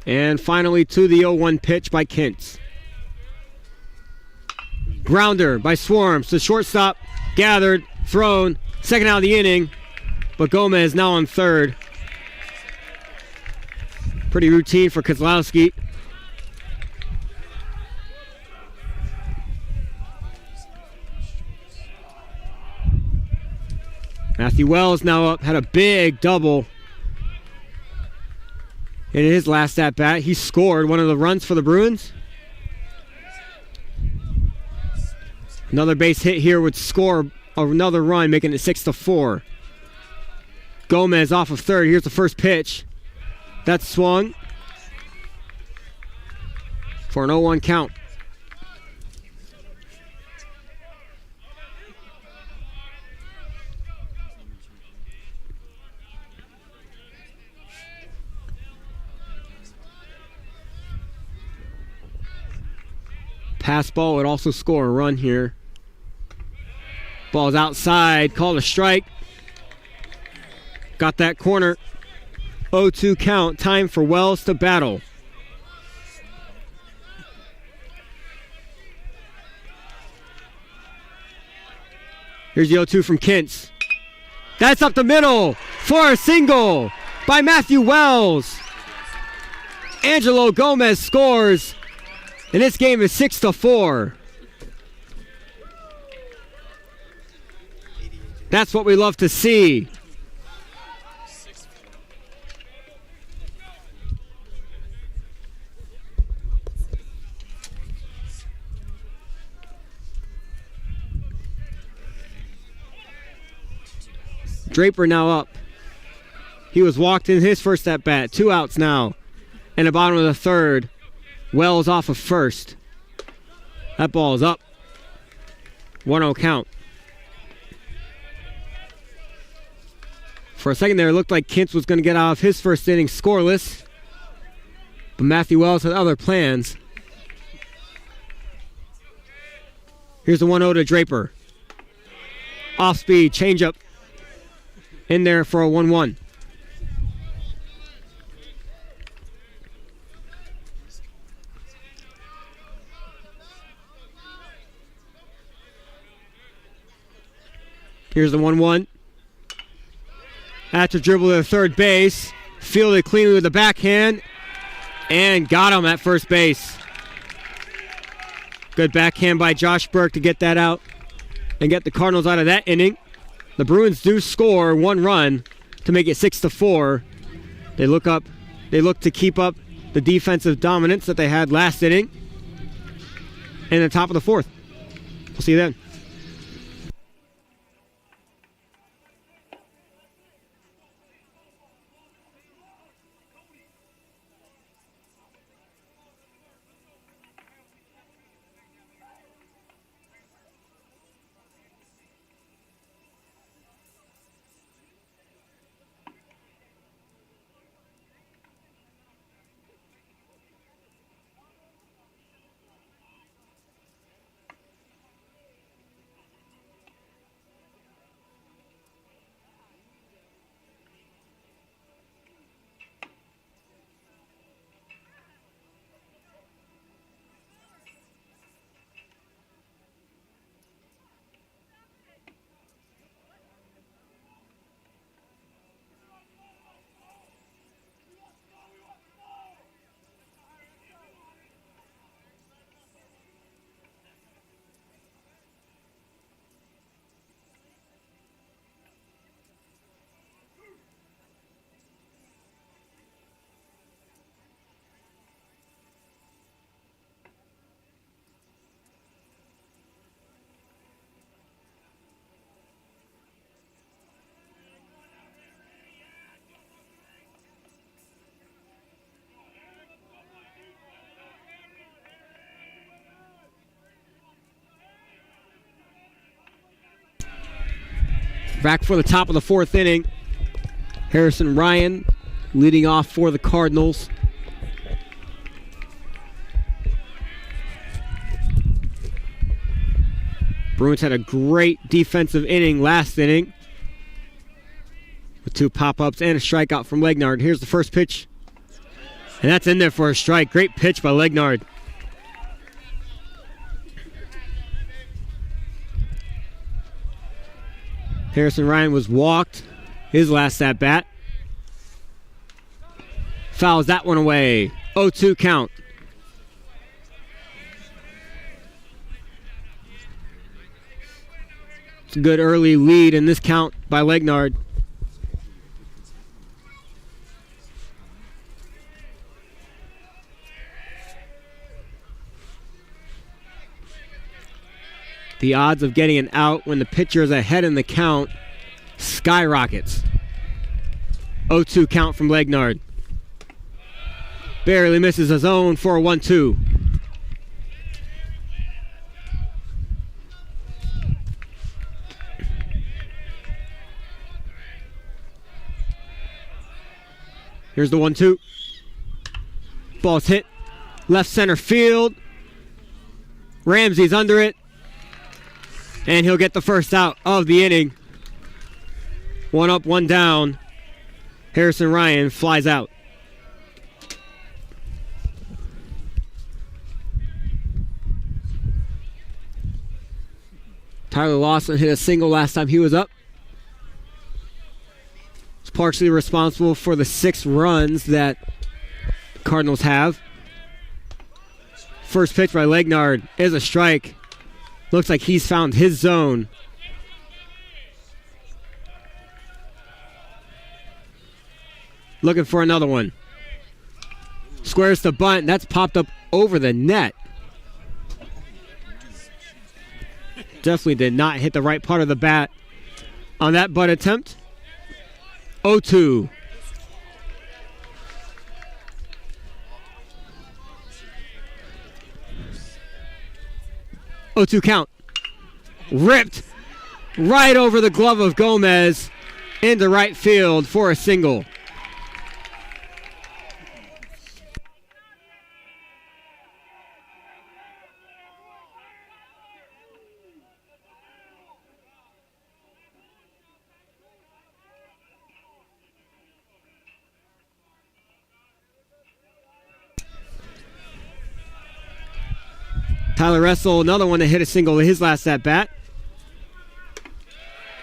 And finally to the 0-1 pitch by Kintz. Grounder by Swarms to shortstop, gathered, thrown, second out of the inning, but Gomez now on third. Pretty routine for Kozlowski. Matthew Wells now up, had a big double in his last at-bat. He scored one of the runs for the Bruins. Another base hit here would score another run, making it 6-4. Gomez off of third. Here's the first pitch. That's swung for an 0-1 count. Pass ball would also score a run here. Ball's outside, called a strike. Got that corner. 0-2 count, time for Wells to battle. Here's the 0-2 from Kintz. That's up the middle for a single by Matthew Wells. Angelo Gomez scores. And this game is 6-4. That's what we love to see. Draper now up. He was walked in his first at bat. 2 outs now. And the bottom of the third. Wells off of first. That ball is up. 1-0 count. For a second there, it looked like Kintz was going to get out of his first inning scoreless. But Matthew Wells had other plans. Here's the 1-0 to Draper. Off speed, changeup. In there for a 1-1. Here's the 1-1. After dribble to the third base. Fielded cleanly with the backhand. And got him at first base. Good backhand by Josh Burke to get that out. And get the Cardinals out of that inning. The Bruins do score 1 run to make it 6-4. They look to keep up the defensive dominance that they had last inning. In the top of the 4th. We'll see you then. Back for the top of the 4th inning. Harrison Ryan leading off for the Cardinals. Bruins had a great defensive inning last inning with 2 pop-ups and a strikeout from Legnard. Here's the first pitch. And that's in there for a strike. Great pitch by Legnard. Harrison Ryan was walked his last at bat. Fouls that one away. 0-2 count. It's a good early lead in this count by Legnard. the odds of getting an out when the pitcher is ahead in the count skyrockets. 0-2 count from Legnard. Barely misses a zone for a 1-2. Here's the 1-2. Ball's hit. Left center field. Ramsey's under it. And he'll get the first out of the inning. 1 up, 1 down. Harrison Ryan flies out. Tyler Lawson hit a single last time he was up. He's partially responsible for the 6 runs that the Cardinals have. First pitch by Legnard is a strike. Looks like he's found his zone. Looking for another one. Squares the bunt. That's popped up over the net. Definitely did not hit the right part of the bat on that bunt attempt. 0-2. Count. Ripped right over the glove of Gomez into right field for a single. Tyler Russell, another one that hit a single in his last at-bat.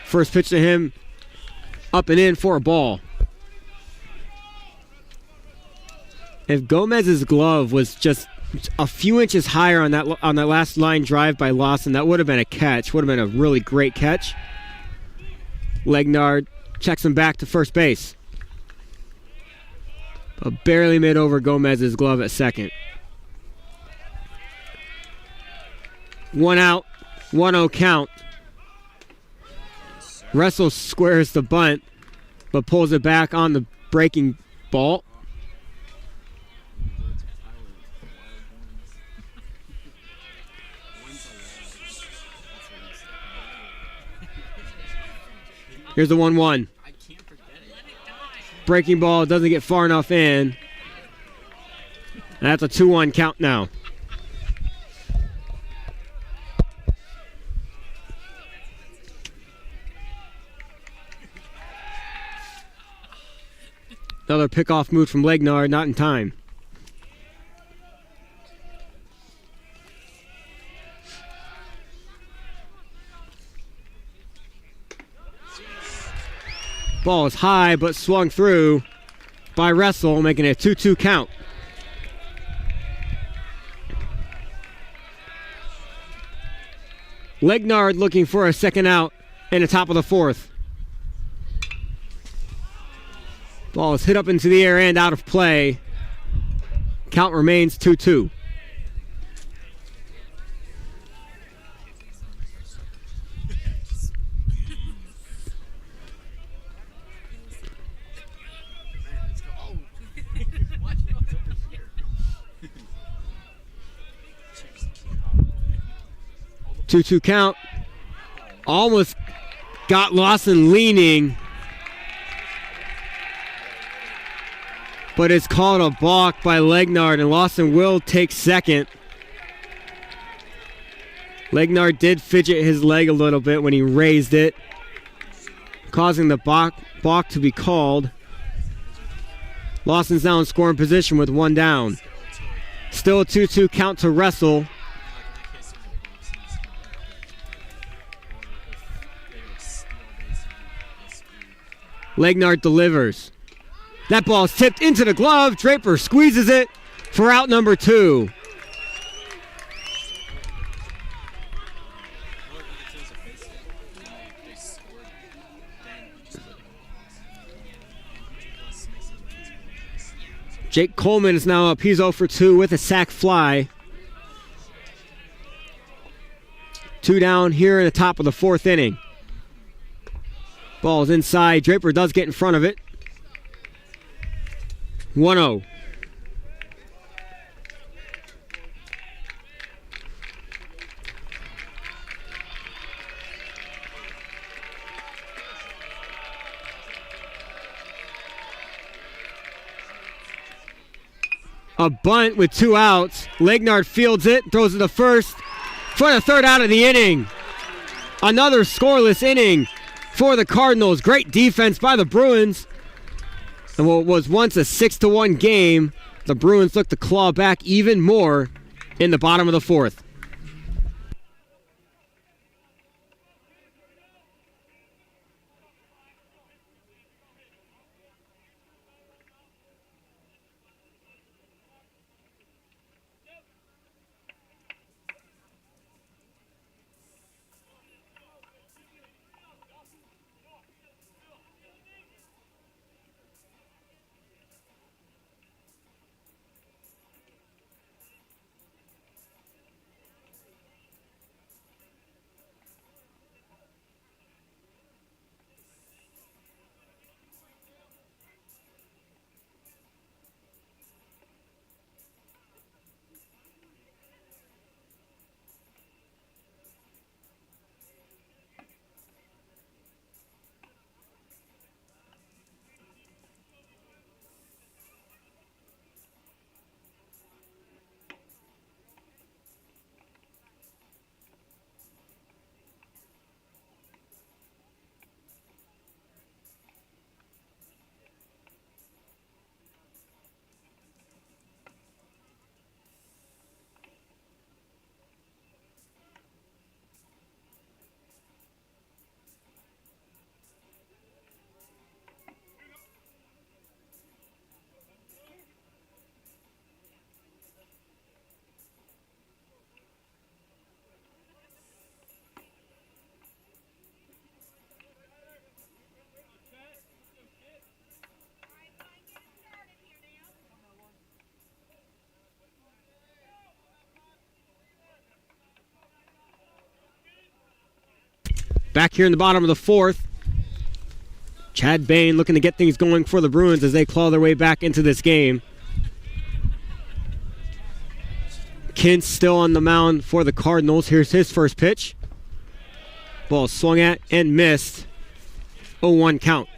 First pitch to him, up and in for a ball. If Gomez's glove was just a few inches higher on that last line drive by Lawson, that would have been a catch. Would have been a really great catch. Legnard checks him back to first base. But barely made over Gomez's glove at second. 1 out, 1-0 count. Russell squares the bunt, but pulls it back on the breaking ball. Here's the 1-1. Breaking ball doesn't get far enough in. That's a 2-1 count now. Another pickoff move from Legnard, not in time. Ball is high, but swung through by Russell, making it a 2-2 count. Legnard looking for a second out in the top of the 4th. Ball is hit up into the air and out of play. Count remains 2-2. Two count. Almost got Lawson leaning. But it's called a balk by Legnard, and Lawson will take second. Legnard did fidget his leg a little bit when he raised it, causing the balk to be called. Lawson's now in scoring position with 1 down. Still a 2-2 count to Russell. Legnard delivers. That ball is tipped into the glove. Draper squeezes it for out number 2. Jake Coleman is now up. He's 0 for 2 with a sac fly. Two down here in the top of the fourth inning. Ball's inside. Draper does get in front of it. 1-0. A bunt with 2 outs. Legnard fields it, throws it to first for the third out of the inning. Another scoreless inning for the Cardinals. Great defense by the Bruins. And what was once a 6-1 game, the Bruins look to claw back even more in the bottom of the fourth. Back here in the bottom of the fourth, Chad Bain looking to get things going for the Bruins as they claw their way back into this game. Kintz still on the mound for the Cardinals. Here's his first pitch. Ball swung at and missed. 0-1 count.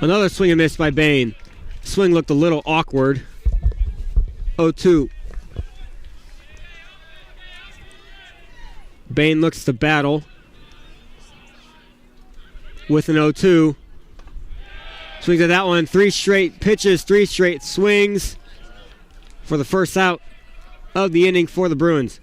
Another swing and miss by Bain. Swing looked a little awkward. 0-2. Bain looks to battle with an 0-2. Swings at that one. 3 straight pitches, 3 straight swings for the first out of the inning for the Bruins.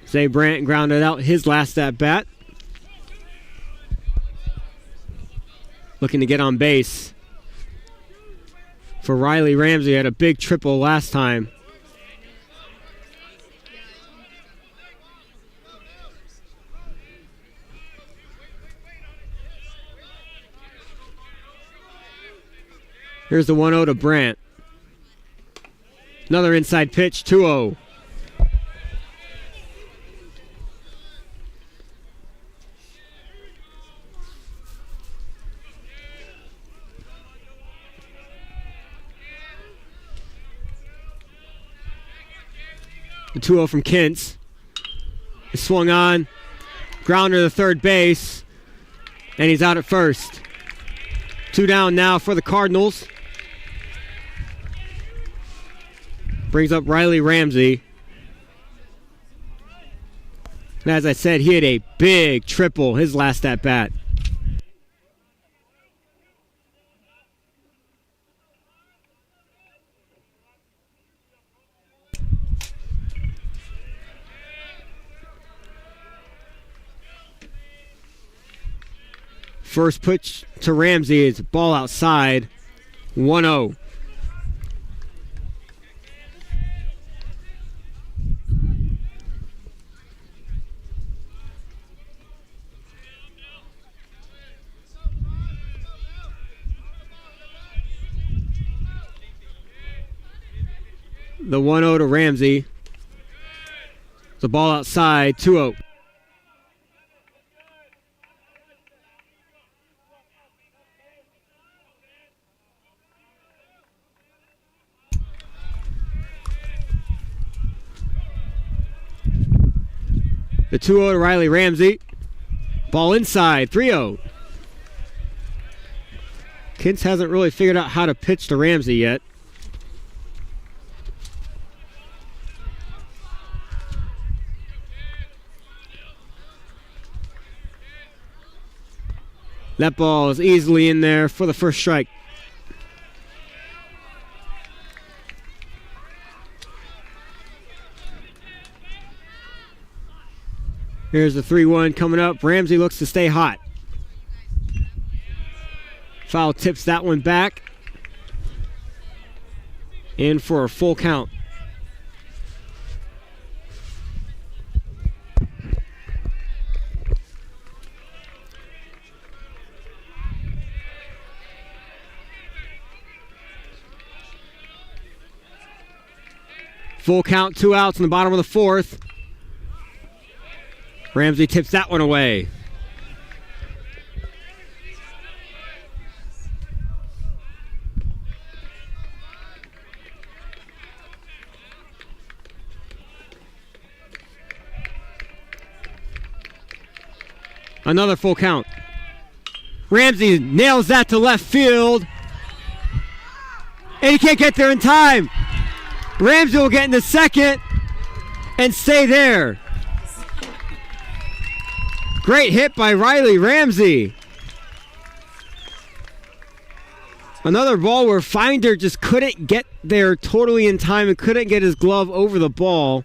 Zay Brandt grounded out his last at bat. Looking to get on base. For Riley Ramsey, had a big triple last time. Here's the 1-0 to Brandt. Another inside pitch, 2-0. The 2-0 from Kintz. He swung on. Grounder to third base. And he's out at first. 2 down now for the Cardinals. Brings up Riley Ramsey. And as I said, he had a big triple his last at bat. First pitch to Ramsey is ball outside. 1-0. The 1-0 to Ramsey. The ball outside, 2-0. The 2-0 to Riley Ramsey. Ball inside, 3-0. Kintz hasn't really figured out how to pitch to Ramsey yet. That ball is easily in there for the first strike. Here's the 3-1 coming up. Ramsey looks to stay hot. Foul tips that one back. In for a full count. Full count, 2 outs in the bottom of the fourth. Ramsey tips that one away. Another full count. Ramsey nails that to left field. And he can't get there in time. Ramsey will get into second and stay there. Great hit by Riley Ramsey. Another ball where Finder just couldn't get there totally in time and couldn't get his glove over the ball.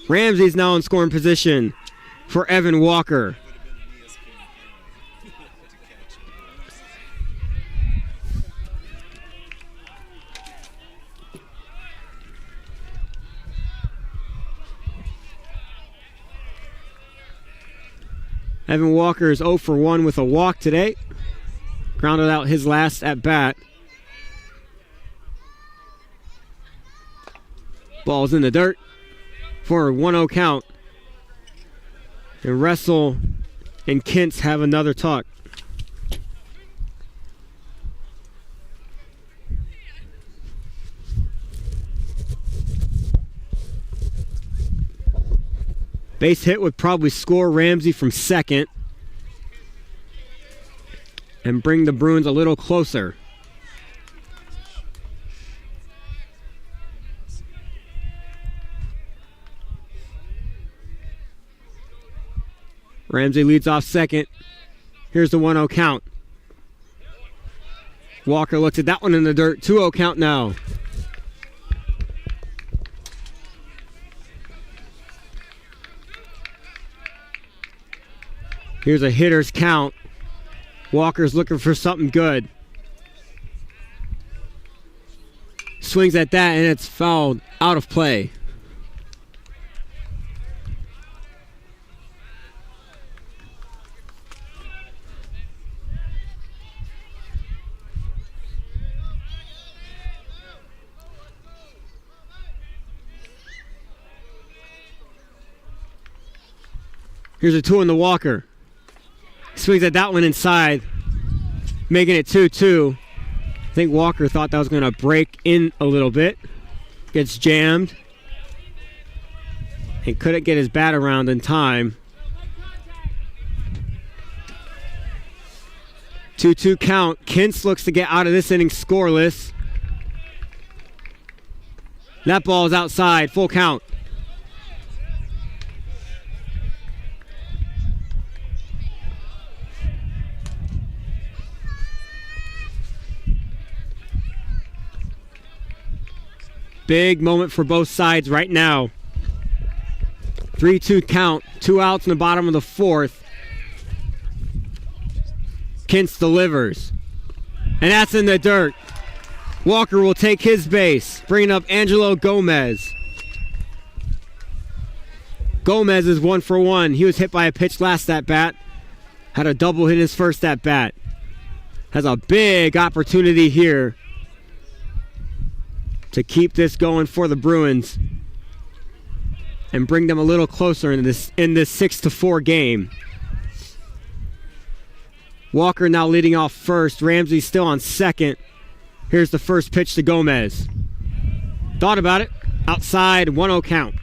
Ramsey's now in scoring position for Evan Walker. Evan Walker is 0 for 1 with a walk today. Grounded out his last at bat. Ball's in the dirt for a 1-0 count. And Russell and Kintz have another talk. Base hit would probably score Ramsey from second and bring the Bruins a little closer. Ramsey leads off second. Here's the 1-0 count. Walker looks at that one in the dirt. 2-0 count now. Here's a hitter's count. Walker's looking for something good. Swings at that and it's fouled out of play. Here's a 2 on the Walker. Swings at that one inside, making it 2-2. I think Walker thought that was going to break in a little bit. Gets jammed. He couldn't get his bat around in time. 2-2 count. Kintz looks to get out of this inning scoreless. That ball is outside. Full count. Big moment for both sides right now. 3-2 count. 2 outs in the bottom of the fourth. Kintz delivers. And that's in the dirt. Walker will take his base, bringing up Angelo Gomez. Gomez is 1 for 1. He was hit by a pitch last at bat. Had a double hit his first at bat. Has a big opportunity here to keep this going for the Bruins and bring them a little closer in this 6-4 game. Walker now leading off first. Ramsey still on second. Here's the first pitch to Gomez. Thought about it. Outside, 1-0 count.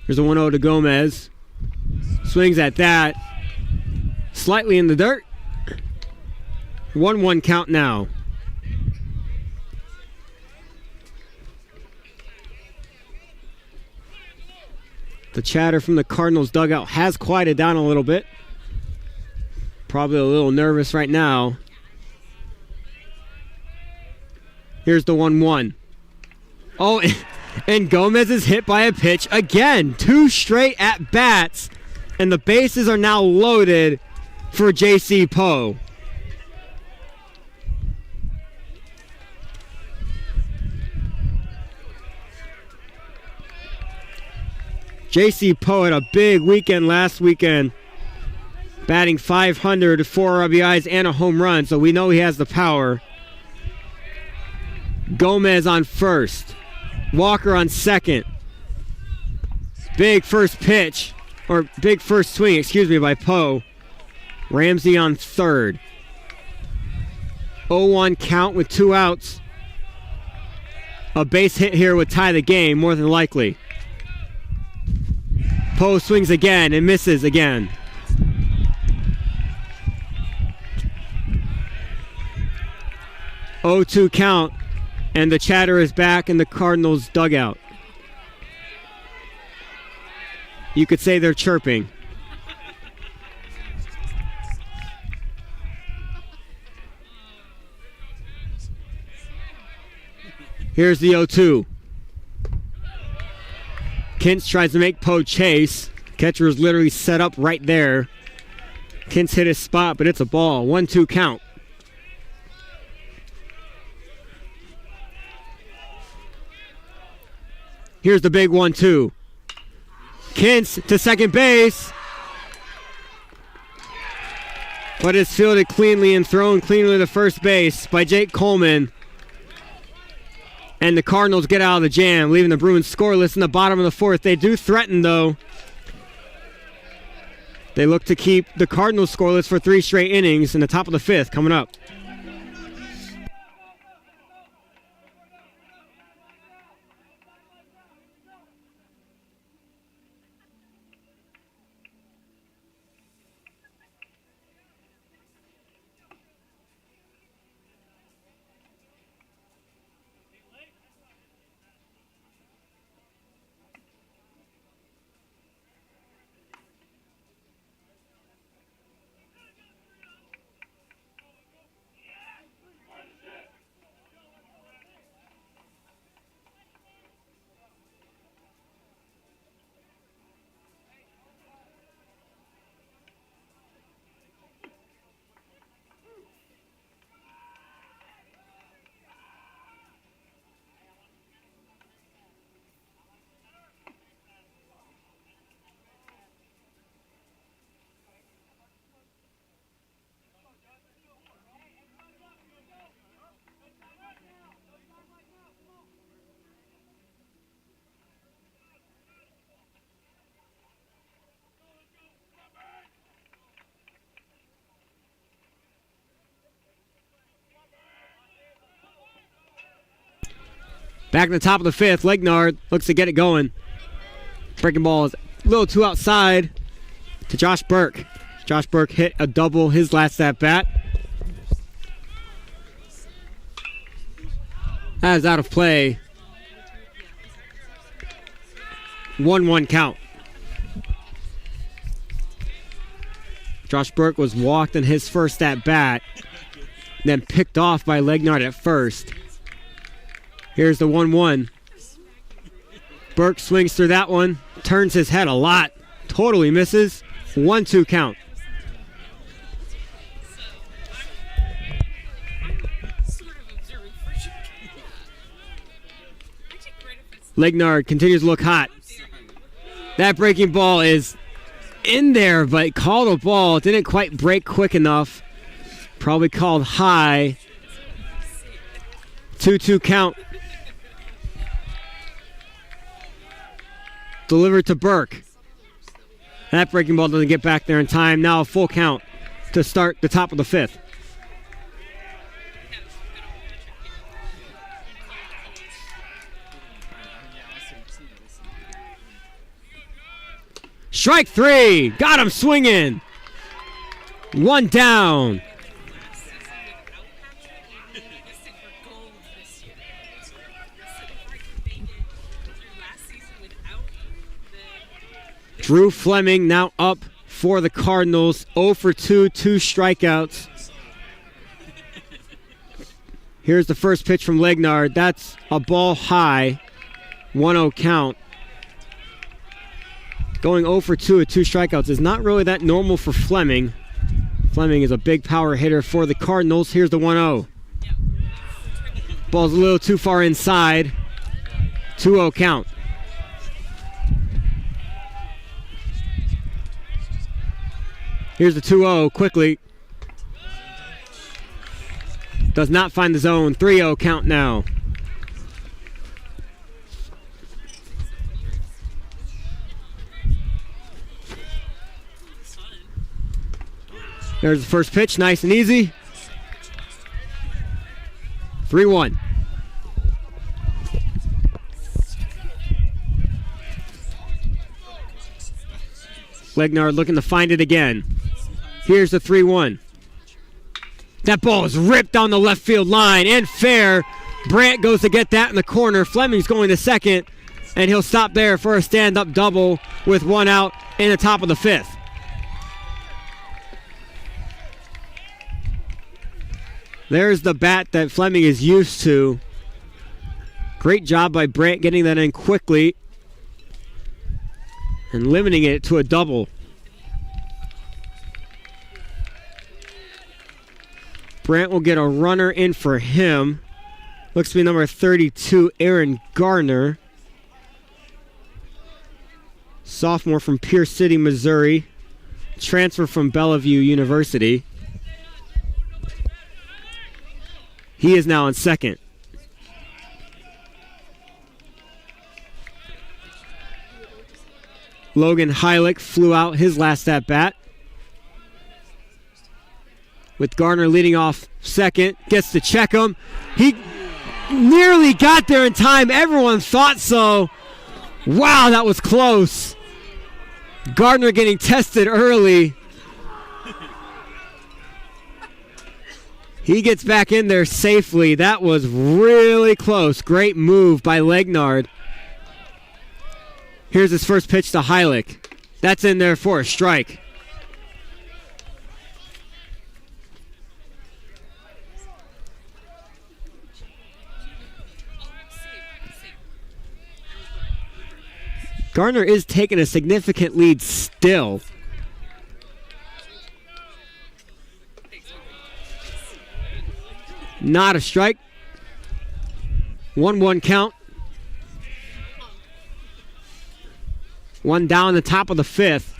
Here's a 1-0 to Gomez. Swings at that. Slightly in the dirt. 1-1 count now. The chatter from the Cardinals dugout has quieted down a little bit. Probably a little nervous right now. Here's the 1-1. Oh, and Gomez is hit by a pitch again. 2 straight at-bats. And the bases are now loaded for J.C. Poe. J.C. Poe had a big weekend last weekend, batting .500, 4 RBIs, and a home run, so we know he has the power. Gomez on first. Walker on second. Big first pitch, or big first swing, by Poe. Ramsey on third. 0-1 count with 2 outs. A base hit here would tie the game, more than likely. Poe swings again and misses again. (0-2 count, and the chatter is back in the Cardinals dugout. You could say they're chirping. Here's the 0-2. Kintz tries to make Poe chase. Catcher is literally set up right there. Kintz hit his spot, but it's a ball. 1-2 count. Here's the big 1-2. Kintz to second base. But it's fielded cleanly and thrown cleanly to first base by Jake Coleman. And the Cardinals get out of the jam, leaving the Bruins scoreless in the bottom of the 4th. They do threaten, though. They look to keep the Cardinals scoreless for 3 straight innings in the top of the 5th coming up. Back in the top of the 5th, Legnard looks to get it going. Breaking ball is a little too outside to Josh Burke. Josh Burke hit a double his last at-bat. That is out of play. 1-1 count. Josh Burke was walked in his first at-bat, then picked off by Legnard at first. Here's the 1-1. Burke swings through that one, turns his head a lot, totally misses. 1-2 count. Lignard continues to look hot. That breaking ball is in there, but called a ball. Didn't quite break quick enough. Probably called high. 2-2 count. Delivered to Burke. That breaking ball doesn't get back there in time. Now a full count to start the top of the fifth. Strike three. Got him swinging. One down. Drew Fleming now up for the Cardinals. 0 for 2, 2 strikeouts. Here's the first pitch from Lignard. That's a ball high. 1-0 count. Going 0 for 2 with 2 strikeouts is not really that normal for Fleming. Fleming is a big power hitter for the Cardinals. Here's the 1-0. Ball's a little too far inside. 2-0 count. Here's the 2-0 quickly. Does not find the zone. 3-0 count now. There's the first pitch, nice and easy. 3-1. Lignard looking to find it again. Here's the 3-1. That ball is ripped down the left field line and fair. Brandt goes to get that in the corner. Fleming's going to second, and he'll stop there for a stand-up double with 1 out in the top of the fifth. There's the bat that Fleming is used to. Great job by Brandt getting that in quickly and limiting it to a double. Brandt will get a runner in for him. Looks to be number 32, Aaron Garner. Sophomore from Pierce City, Missouri. Transfer from Bellevue University. He is now in second. Logan Heilich flew out his last at bat. With Garner leading off second, gets to check him. He nearly got there in time. Everyone thought so. Wow, that was close. Gardner getting tested early. He gets back in there safely. That was really close. Great move by Lignard. Here's his first pitch to Heilich. That's in there for a strike. Gardner is taking a significant lead still. Not a strike. 1-1 count. 1 down the top of the fifth.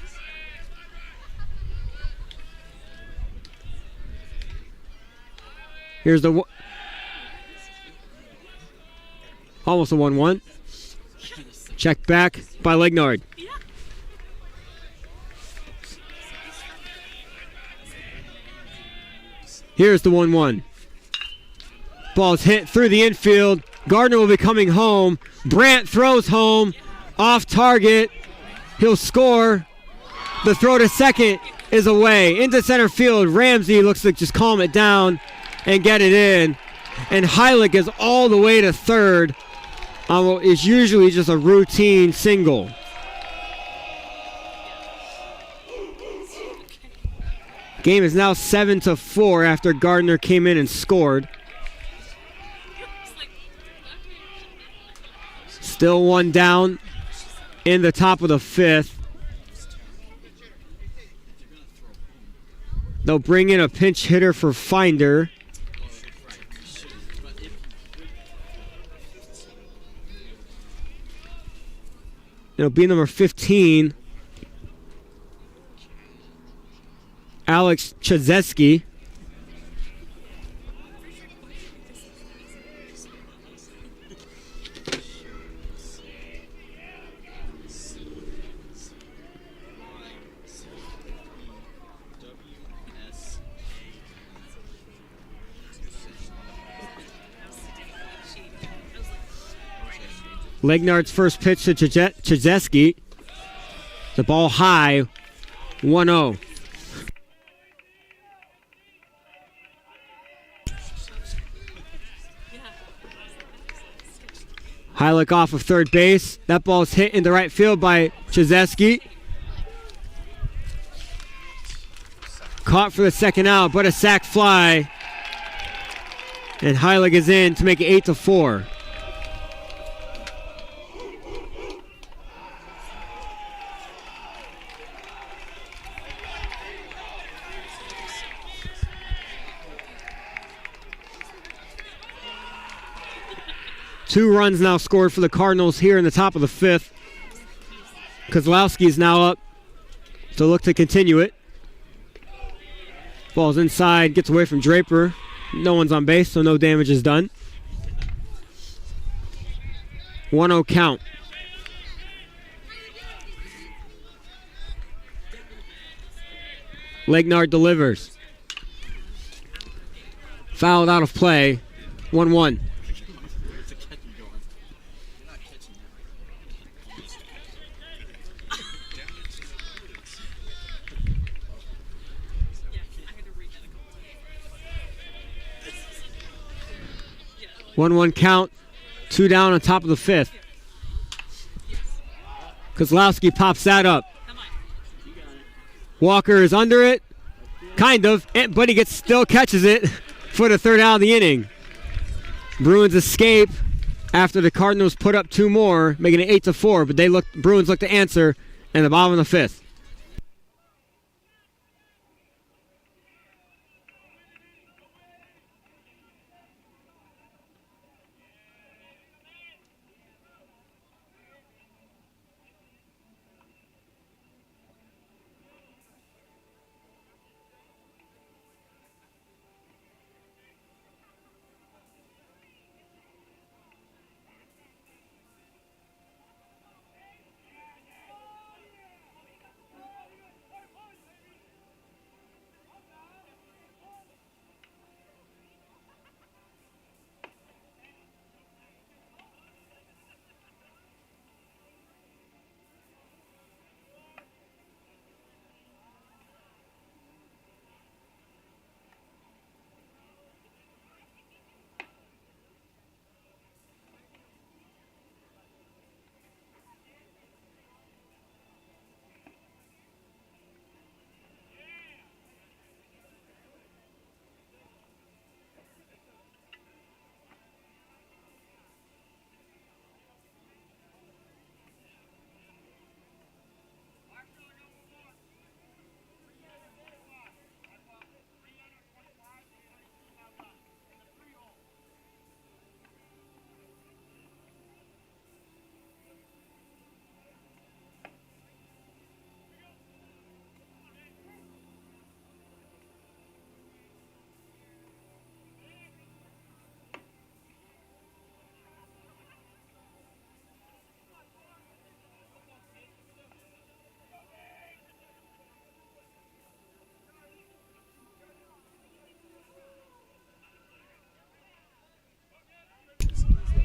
Here's the almost a 1-1. Check back by Lignard. Here's the 1-1. Ball's hit through the infield. Gardner will be coming home. Brandt throws home. Off target. He'll score. The throw to second is away. Into center field. Ramsey looks like just calm it down and get it in. And Heilich is all the way to third. It's usually just a routine single. Game is now 7-4 after Gardner came in and scored. Still 1 down in the top of the fifth. They'll bring in a pinch hitter for Finder. It'll be number 15, Alex Chazeski. Legnard's first pitch to Chazeski. The ball high, 1-0. Heilich off of third base. That ball's hit into right field by Chazeski. Caught for the second out, but a sac fly. And Heilich is in to make it 8-4. Two runs now scored for the Cardinals here in the top of the fifth. Kozlowski is now up to look to continue it. Ball's inside, gets away from Draper. No one's on base, so no damage is done. 1-0 count. Legnard delivers. Fouled out of play. 1-1. One count, two down on top of the fifth. Kozlowski pops that up. Walker is under it, kind of, but he still catches it for the third out of the inning. Bruins escape after the Cardinals put up two more, making it 8-4, but Bruins look to answer in the bottom of the fifth.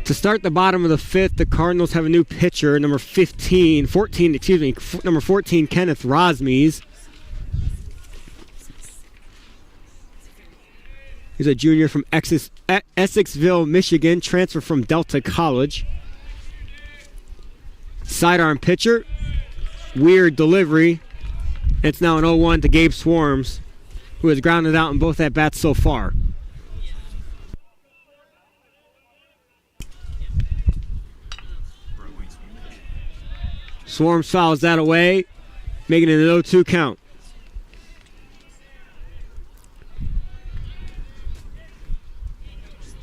To start the bottom of the fifth, the Cardinals have a new pitcher, number 14, number 14, Kenneth Rosmes. He's a junior from Essexville, Michigan, transfer from Delta College. Sidearm pitcher, weird delivery. It's now an 0-1 to Gabe Swarms, who has grounded out in both at-bats so far. Swarms fouls that away, making it an 0-2 count.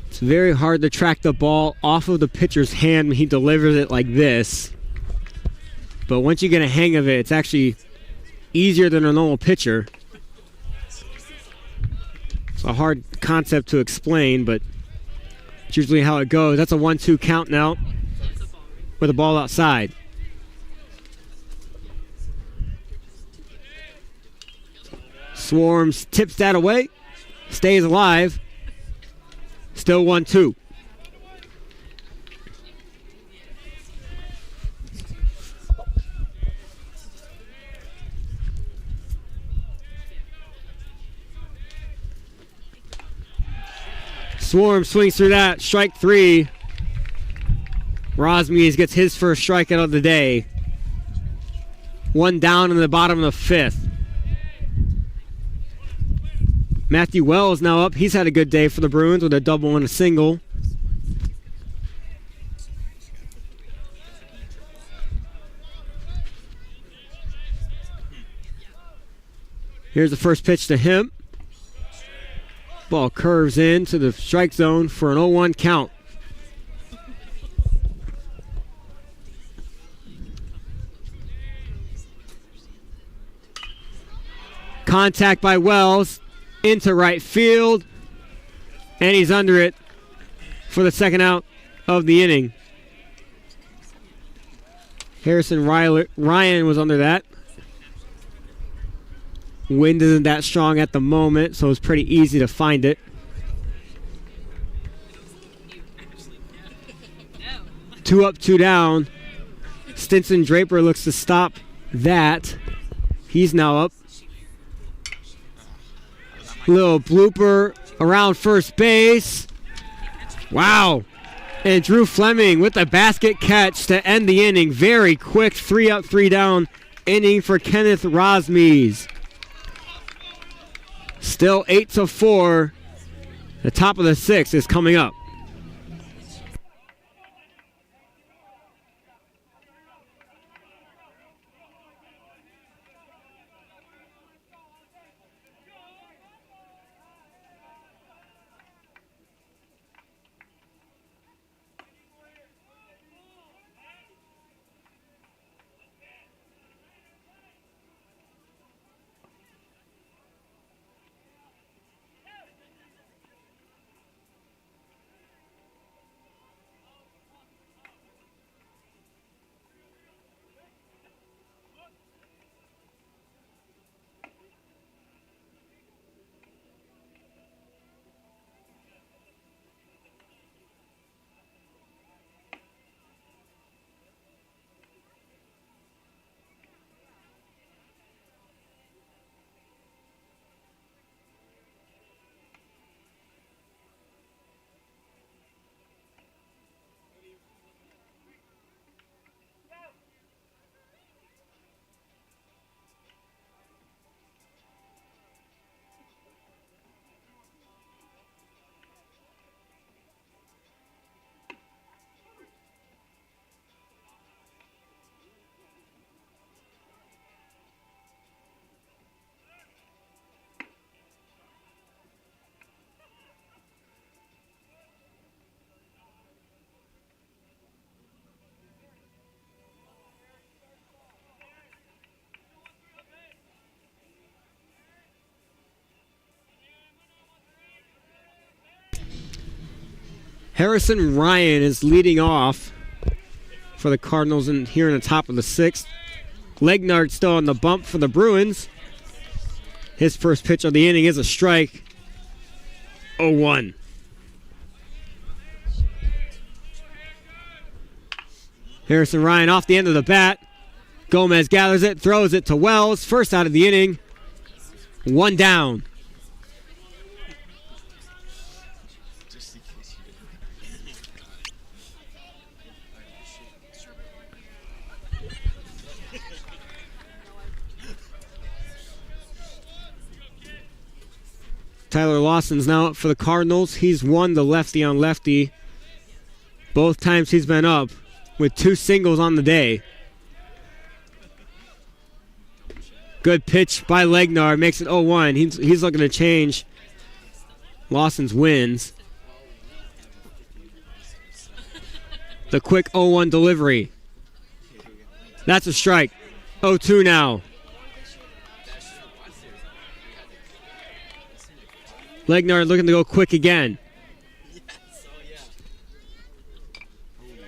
It's very hard to track the ball off of the pitcher's hand when he delivers it like this. But once you get a hang of it, it's actually easier than a normal pitcher. It's a hard concept to explain, but it's usually how it goes. That's a 1-2 count now with the ball outside. Swarms tips that away, stays alive, still 1-2. Swarm swings through that, strike 3. Rosmies gets his first strikeout of the day. 1 down in the bottom of the 5th. Matthew Wells now up. He's had a good day for the Bruins with a double and a single. Here's the first pitch to him. Ball curves into the strike zone for an 0-1 count. Contact by Wells into right field, and he's under it for the second out of the inning. Harrison Ryan was under that. Wind isn't that strong at the moment, so it's pretty easy to find it. 2 up, 2 down. Stinson Draper looks to stop that. He's now up. Little blooper around first base. Wow. And Drew Fleming with the basket catch to end the inning. Very quick 3 up, 3 down inning for Kenneth Rosmies. Still 8-4. The top of the 6th is coming up. Harrison Ryan is leading off for the Cardinals here in the top of the 6th. Legnard still on the bump for the Bruins. His first pitch of the inning is a strike. 0-1. Harrison Ryan off the end of the bat. Gomez gathers it, throws it to Wells. First out of the inning. 1 down. Tyler Lawson's now up for the Cardinals. He's won the lefty on lefty both times he's been up with 2 singles on the day. Good pitch by Legnard. Makes it 0-1. He's looking to change Lawson's wins. The quick 0-1 delivery. That's a strike. 0-2 now. Legnard looking to go quick again.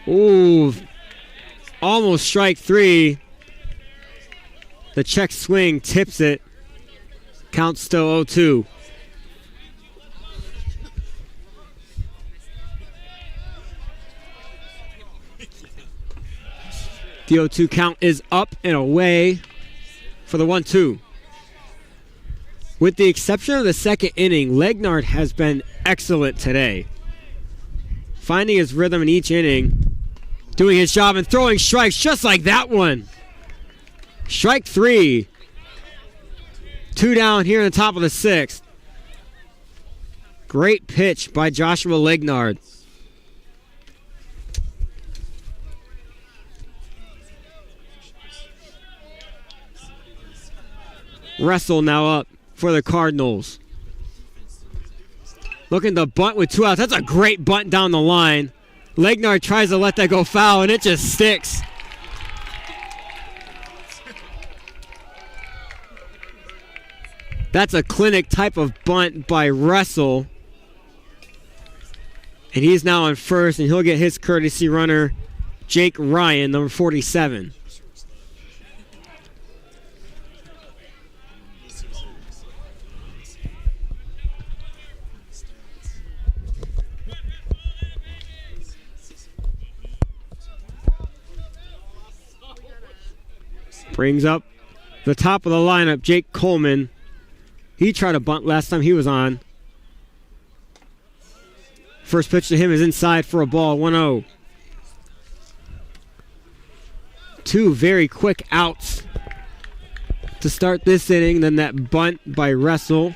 Ooh, almost strike 3. The check swing tips it. Count still 0-2. The 0-2 count is up and away for the 1-2. With the exception of the second inning, Legnard has been excellent today. Finding his rhythm in each inning, doing his job and throwing strikes just like that one. Strike 3. 2 down here in the top of the 6th. Great pitch by Joshua Legnard. Wrestle now up for the Cardinals. Looking to bunt with 2 outs. That's a great bunt down the line. Legnard tries to let that go foul, and it just sticks. That's a clinic type of bunt by Wrestle. And he's now on first, and he'll get his courtesy runner, Jake Ryan, number 47. Brings up the top of the lineup, Jake Coleman. He tried to bunt last time he was on. First pitch to him is inside for a ball, 1-0. 2 very quick outs to start this inning. Then that bunt by Wrestle.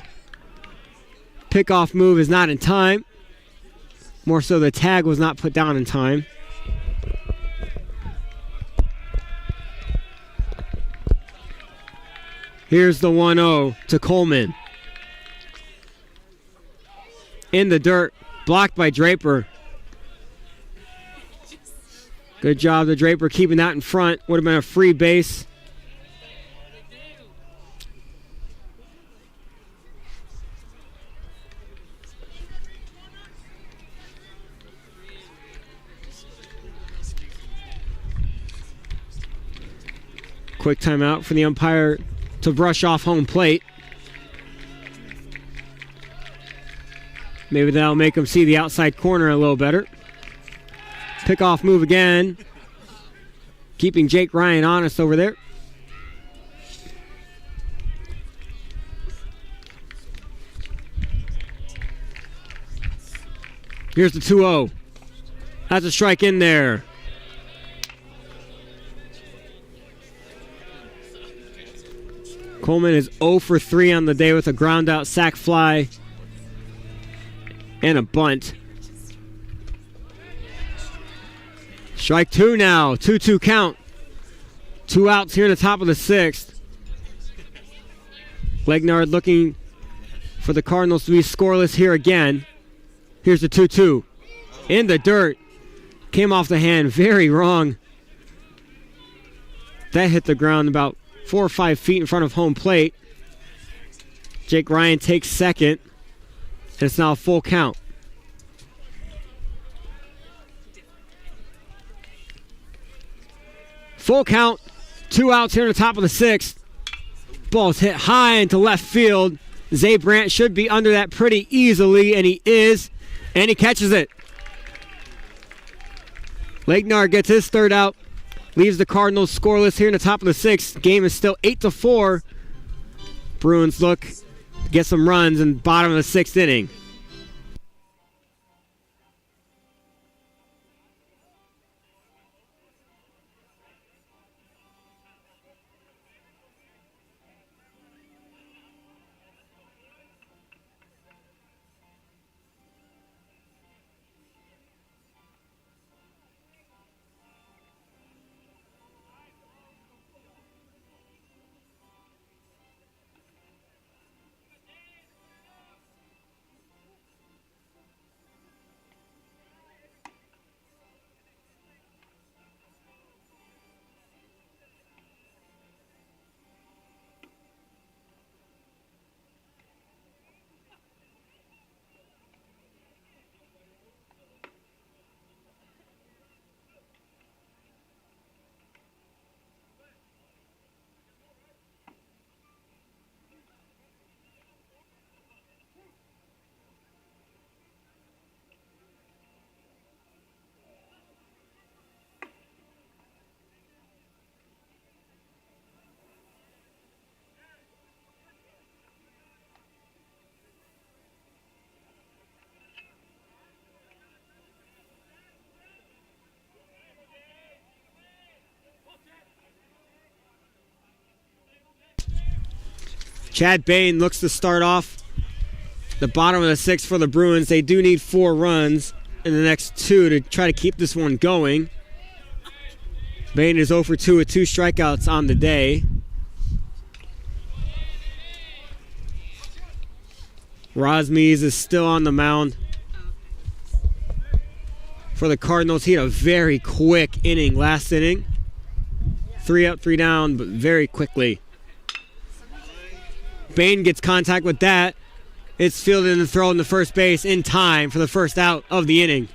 Pickoff move is not in time. More so the tag was not put down in time. Here's the 1-0 to Coleman. In the dirt, blocked by Draper. Good job to Draper keeping that in front. Would have been a free base. Quick timeout for the umpire to brush off home plate. Maybe that'll make him see the outside corner a little better. Pickoff move again. Keeping Jake Ryan honest over there. Here's the 2-0. That's a strike in there. Coleman is 0 for 3 on the day with a ground out sac fly and a bunt. Strike 2 now. 2-2 count. 2 outs here in the top of the 6th. Legnard looking for the Cardinals to be scoreless here again. Here's the 2-2. In the dirt. Came off the hand. Very wrong. That hit the ground about 4 or 5 feet in front of home plate. Jake Ryan takes second. And it's now a full count. Full count. 2 outs here in the top of the 6th. Ball's hit high into left field. Zay Brandt should be under that pretty easily, and he is. And he catches it. Legnard gets his 3rd out. Leaves the Cardinals scoreless here in the top of the 6th. Game is still 8-4. Bruins look to get some runs in the bottom of the 6th inning. Chad Bain looks to start off the bottom of the sixth for the Bruins. They do need 4 runs in the next 2 to try to keep this one going. Bain is 0 for 2 with 2 strikeouts on the day. Rosmes is still on the mound for the Cardinals. He had a very quick inning last inning. 3 up, 3 down, but very quickly. Bain gets contact with that. It's fielded and thrown to first base in time for the first out of the inning.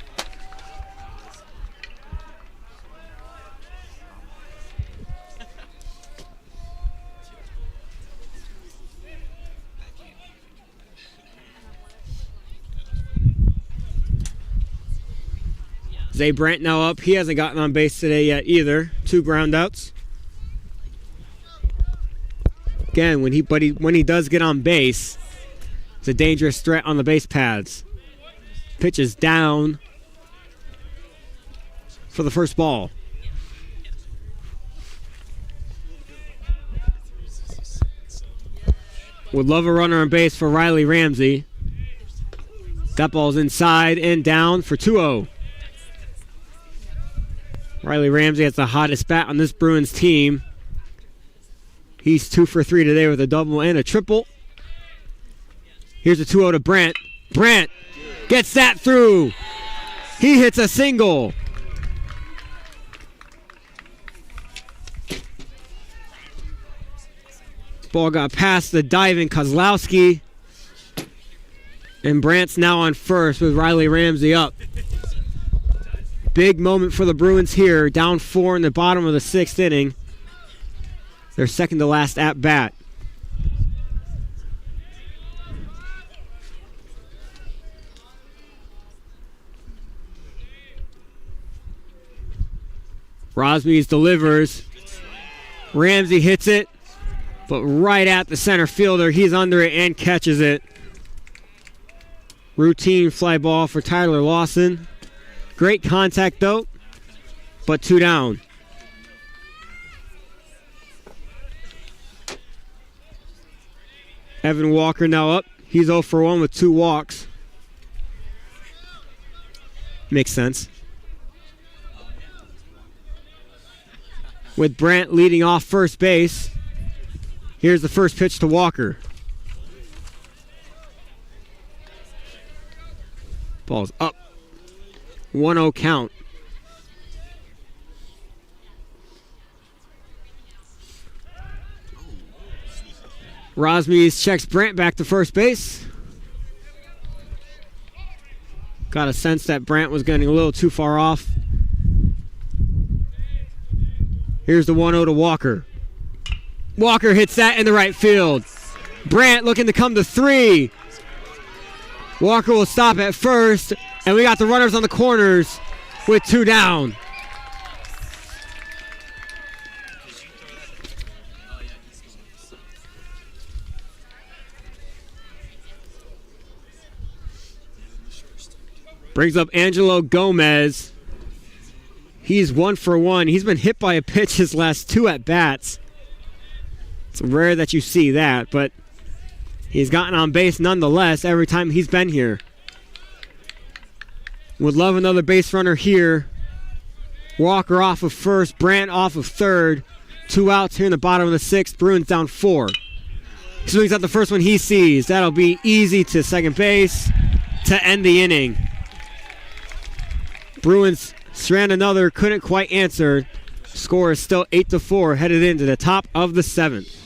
Zay Brandt now up. He hasn't gotten on base today yet either. 2 ground outs. Again, when he does get on base, it's a dangerous threat on the base paths. Pitch is down for the first ball. Would love a runner on base for Riley Ramsey. That ball's inside and down for 2-0. Riley Ramsey has the hottest bat on this Bruins team. He's 2 for 3 today with a double and a triple. Here's a 2-0 to Brandt. Brandt gets that through. He hits a single. Ball got past the diving Kozlowski. And Brandt's now on first with Riley Ramsey up. Big moment for the Bruins here. Down 4 in the bottom of the 6th inning. Their second to last at bat. Rosmes delivers. Ramsey hits it, but right at the center fielder. He's under it and catches it. Routine fly ball for Tyler Lawson. Great contact though, but 2 down. Evan Walker now up. He's 0 for 1 with 2 walks. Makes sense. With Brandt leading off first base. Here's the first pitch to Walker. Ball's up. 1-0 count. Rosmes checks Brandt back to first base. Got a sense that Brandt was getting a little too far off. Here's the 1-0 to Walker. Walker hits that in the right field. Brandt looking to come to 3. Walker will stop at first, and we got the runners on the corners with 2 down. Brings up Angelo Gomez. He's 1 for 1. He's been hit by a pitch his last 2 at-bats. It's rare that you see that, but he's gotten on base nonetheless every time he's been here. Would love another base runner here. Walker off of first, Brandt off of third. 2 outs here in the bottom of the 6th. Bruins down 4. He swings out the first one he sees. That'll be easy to second base to end the inning. Bruins strand another, couldn't quite answer. Score is still 8-4, headed into the top of the 7th.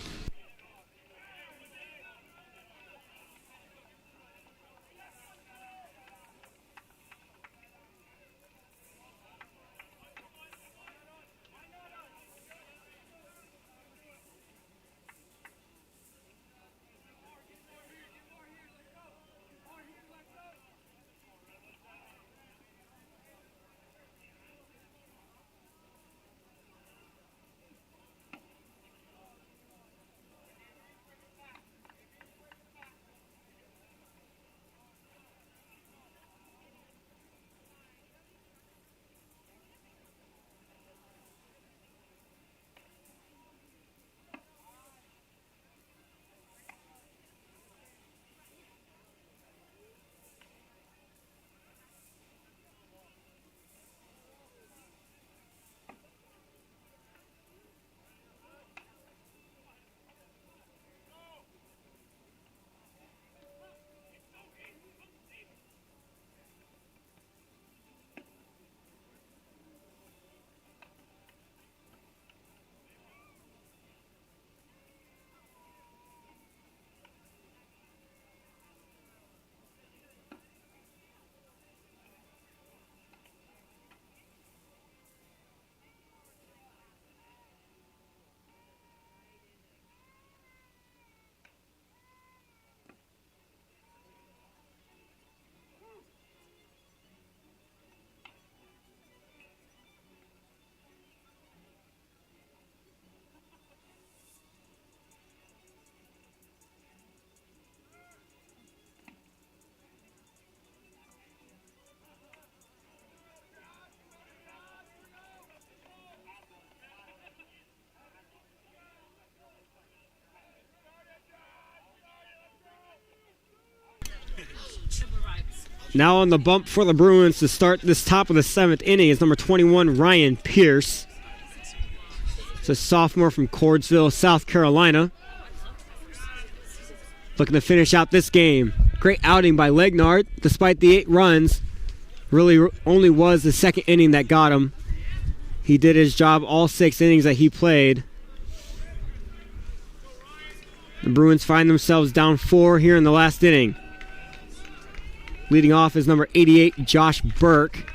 Now on the bump for the Bruins to start this top of the 7th inning is number 21, Ryan Pierce. It's a sophomore from Cordsville, South Carolina. Looking to finish out this game. Great outing by Legnard. Despite the 8 runs, really only was the 2nd inning that got him. He did his job all 6 innings that he played. The Bruins find themselves down 4 here in the last inning. Leading off is number 88, Josh Burke.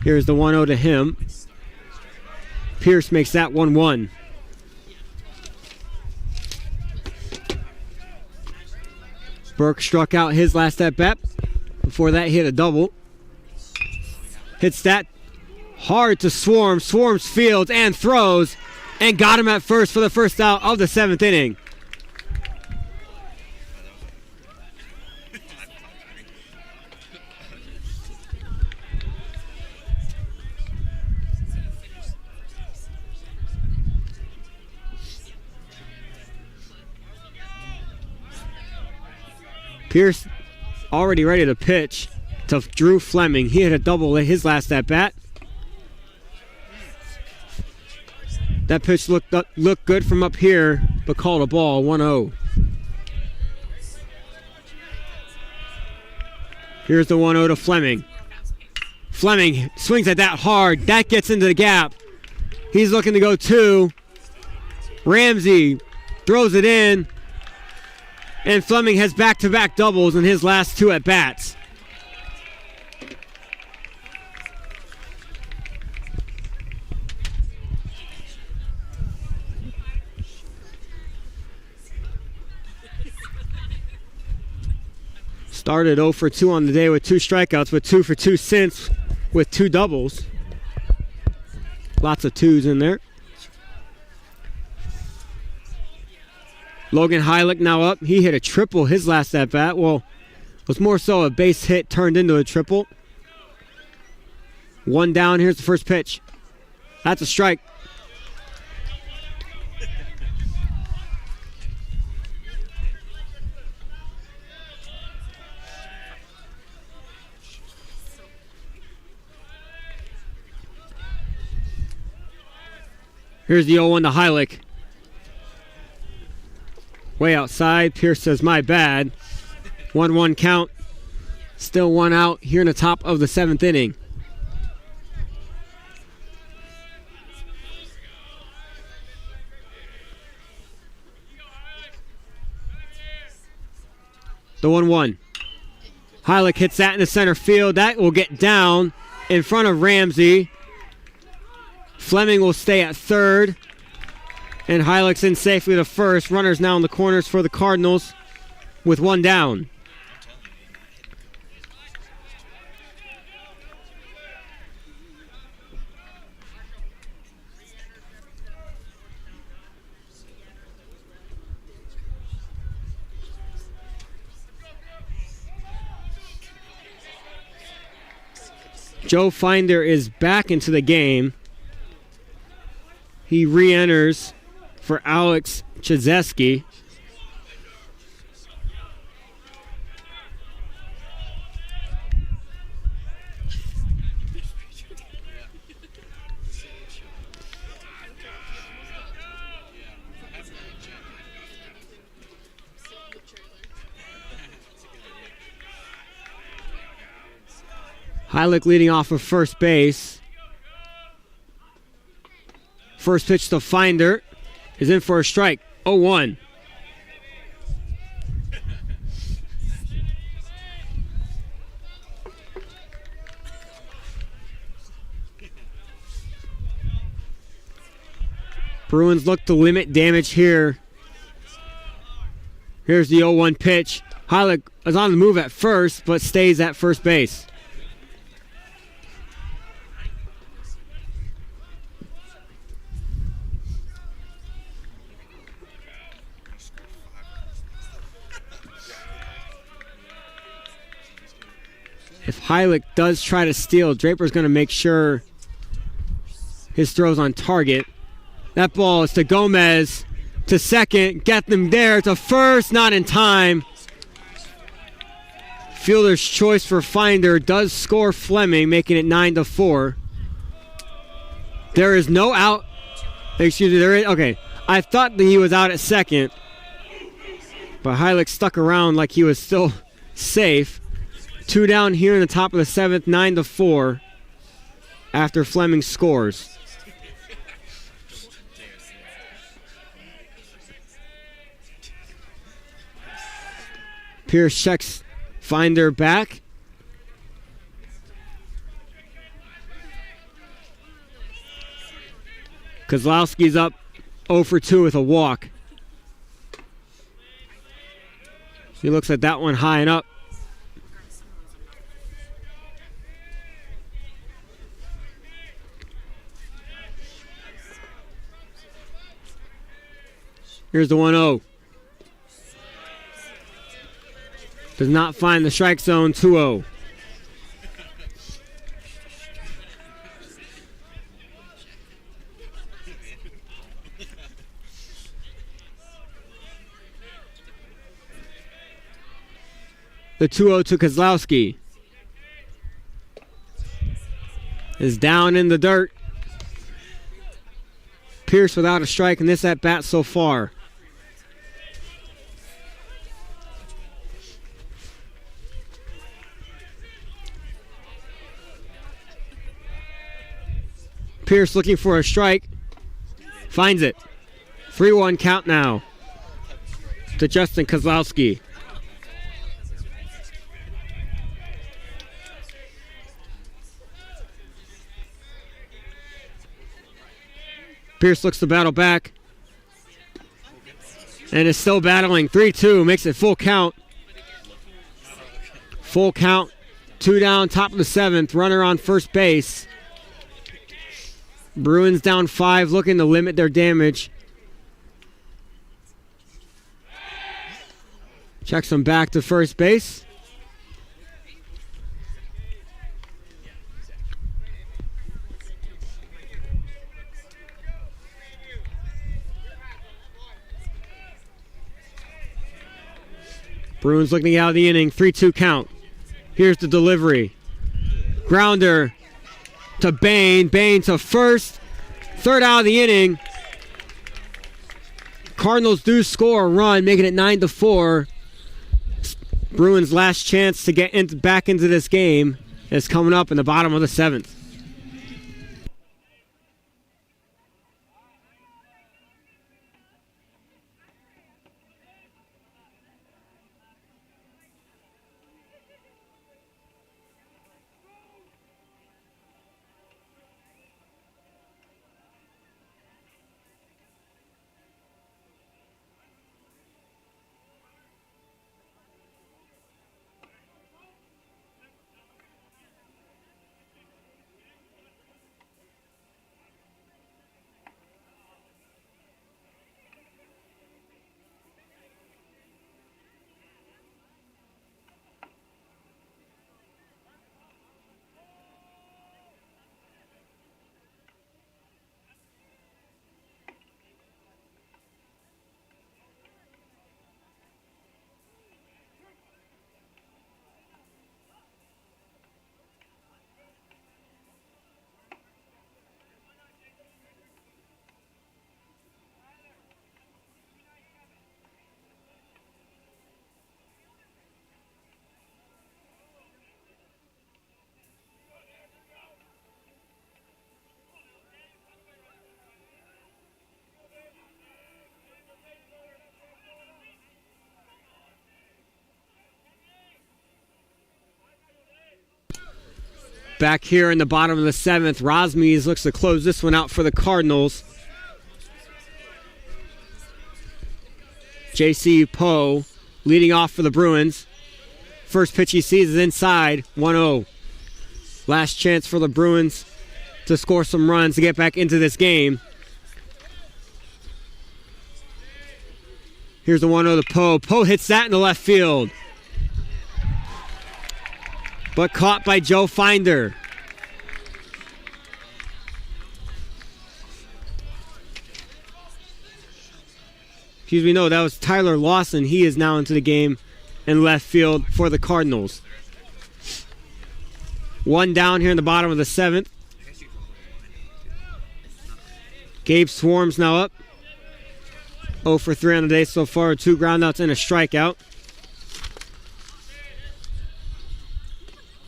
Here's the 1-0 to him. Pierce makes that 1-1. Burke struck out his last at bat. Before that, he hit a double. Hits that hard to Swarms. Swarms fields and throws and got him at first for the first out of the 7th inning. Pierce already ready to pitch to Drew Fleming. He hit a double at his last at bat. That pitch looked good from up here, but called a ball, 1-0. Here's the 1-0 to Fleming. Fleming swings at that hard. That gets into the gap. He's looking to go 2. Ramsey throws it in. And Fleming has back-to-back doubles in his last 2 at-bats. Started 0 for 2 on the day with 2 strikeouts, but 2 for 2 since with 2 doubles. Lots of 2s in there. Logan Heilich now up. He hit a triple his last at-bat. Well, it was more so a base hit turned into a triple. 1 down. Here's the first pitch. That's a strike. Here's the 0-1 to Heilich. Way outside. Pierce says, my bad. 1-1 count. Still 1 out here in the top of the 7th inning. The 1-1. Heilich hits that in the center field. That will get down in front of Ramsey. Fleming will stay at third. And Heilich's in safely to first. Runners now in the corners for the Cardinals with 1 down. Joe Finder is back into the game. He re-enters for Alex Chizesky. Heilich leading off of first base. First pitch to Finder is in for a strike. 0-1. Bruins look to limit damage here. Here's the 0-1 pitch. Heilich is on the move at first, but stays at first base. If Heilich does try to steal, Draper's going to make sure his throw's on target. That ball is to Gomez, to second, get them there, to first, not in time. Fielder's choice for Finder does score Fleming, making it 9-4. There is no out. Excuse me, there is. Okay. I thought that he was out at second, but Heilich stuck around like he was still safe. 2 down here in the top of the 7th, 9-4 after Fleming scores. Pierce checks Finder back. Kozlowski's up 0 for 2 with a walk. He looks at that one high and up. Here's the 1-0. Does not find the strike zone, 2-0. The 2-0 to Kozlowski is down in the dirt. Pierce without a strike in this at bat so far. Pierce looking for a strike. Finds it. 3-1 count now to Justin Kozlowski. Pierce looks to battle back and is still battling. 3-2 makes it full count. Full count. 2 down, top of the 7th. Runner on first base. Bruins down 5, looking to limit their damage. Checks him back to first base. Bruins looking out of the inning. 3-2 count. Here's the delivery. Grounder to Bain. Bain to first. 3rd out of the inning. Cardinals do score a run, making it 9-4. Bruins' last chance to get back into this game is coming up in the bottom of the 7th. Back here in the bottom of the 7th, Rosmes looks to close this one out for the Cardinals. J.C. Poe leading off for the Bruins. First pitch he sees is inside, 1-0. Last chance for the Bruins to score some runs to get back into this game. Here's the 1-0 to Poe. Poe hits that in the left field, but caught by Joe Finder. Excuse me, no, that was Tyler Lawson. He is now into the game in left field for the Cardinals. One down here in the bottom of the 7th. Gabe Swarms now up. 0 for 3 on the day so far. 2 groundouts and a strikeout.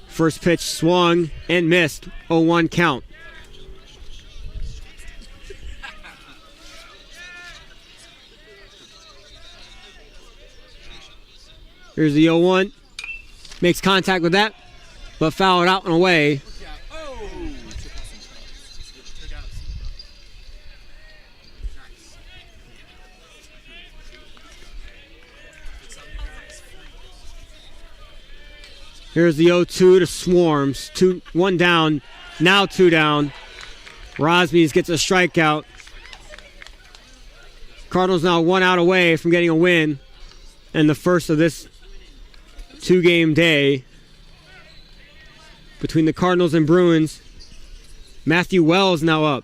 First pitch swung and missed. 0-1 count. Here's the 0-1. Makes contact with that, but fouled out and away. Here's the 0-2 to Swarms. 1 down, now 2 down. Rosmies gets a strikeout. Cardinals now 1 out away from getting a win, and the first of this 2-game day between the Cardinals and Bruins. Matthew Wells now up.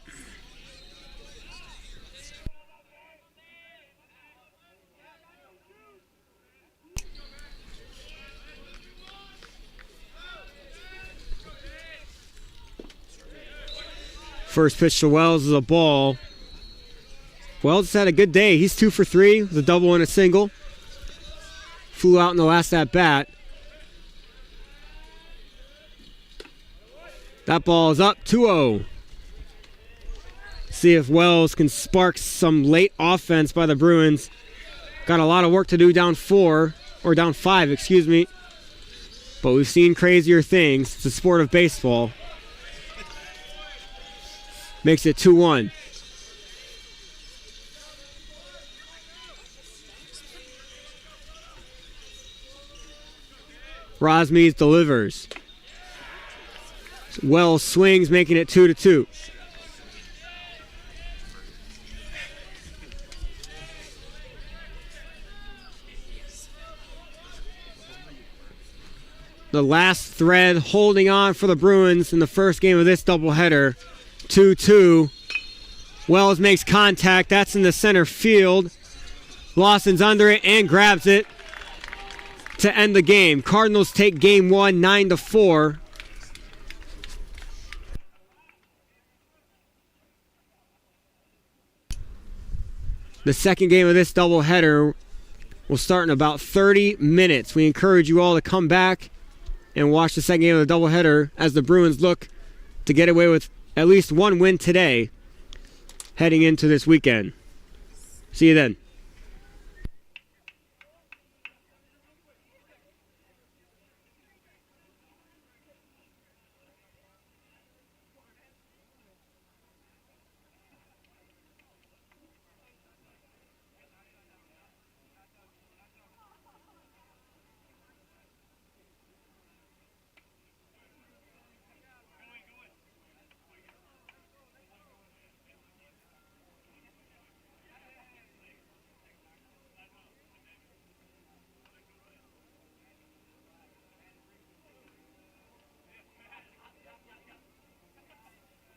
First pitch to Wells is a ball. Wells had a good day. He's 2 for 3 with a double and a single. Flew out in the last at bat. That ball is up 2-0. See if Wells can spark some late offense by the Bruins. Got a lot of work to do down 4, or down 5, excuse me. But we've seen crazier things. It's the sport of baseball. Makes it 2-1. Rosmies delivers. Wells swings, making it 2-2. The last thread holding on for the Bruins in the first game of this doubleheader. 2-2. Wells makes contact. That's in the center field. Lawson's under it and grabs it to end the game. Cardinals take game 1, 9-4. The second game of this doubleheader will start in about 30 minutes. We encourage you all to come back and watch the second game of the doubleheader as the Bruins look to get away with at least one win today heading into this weekend. See you then.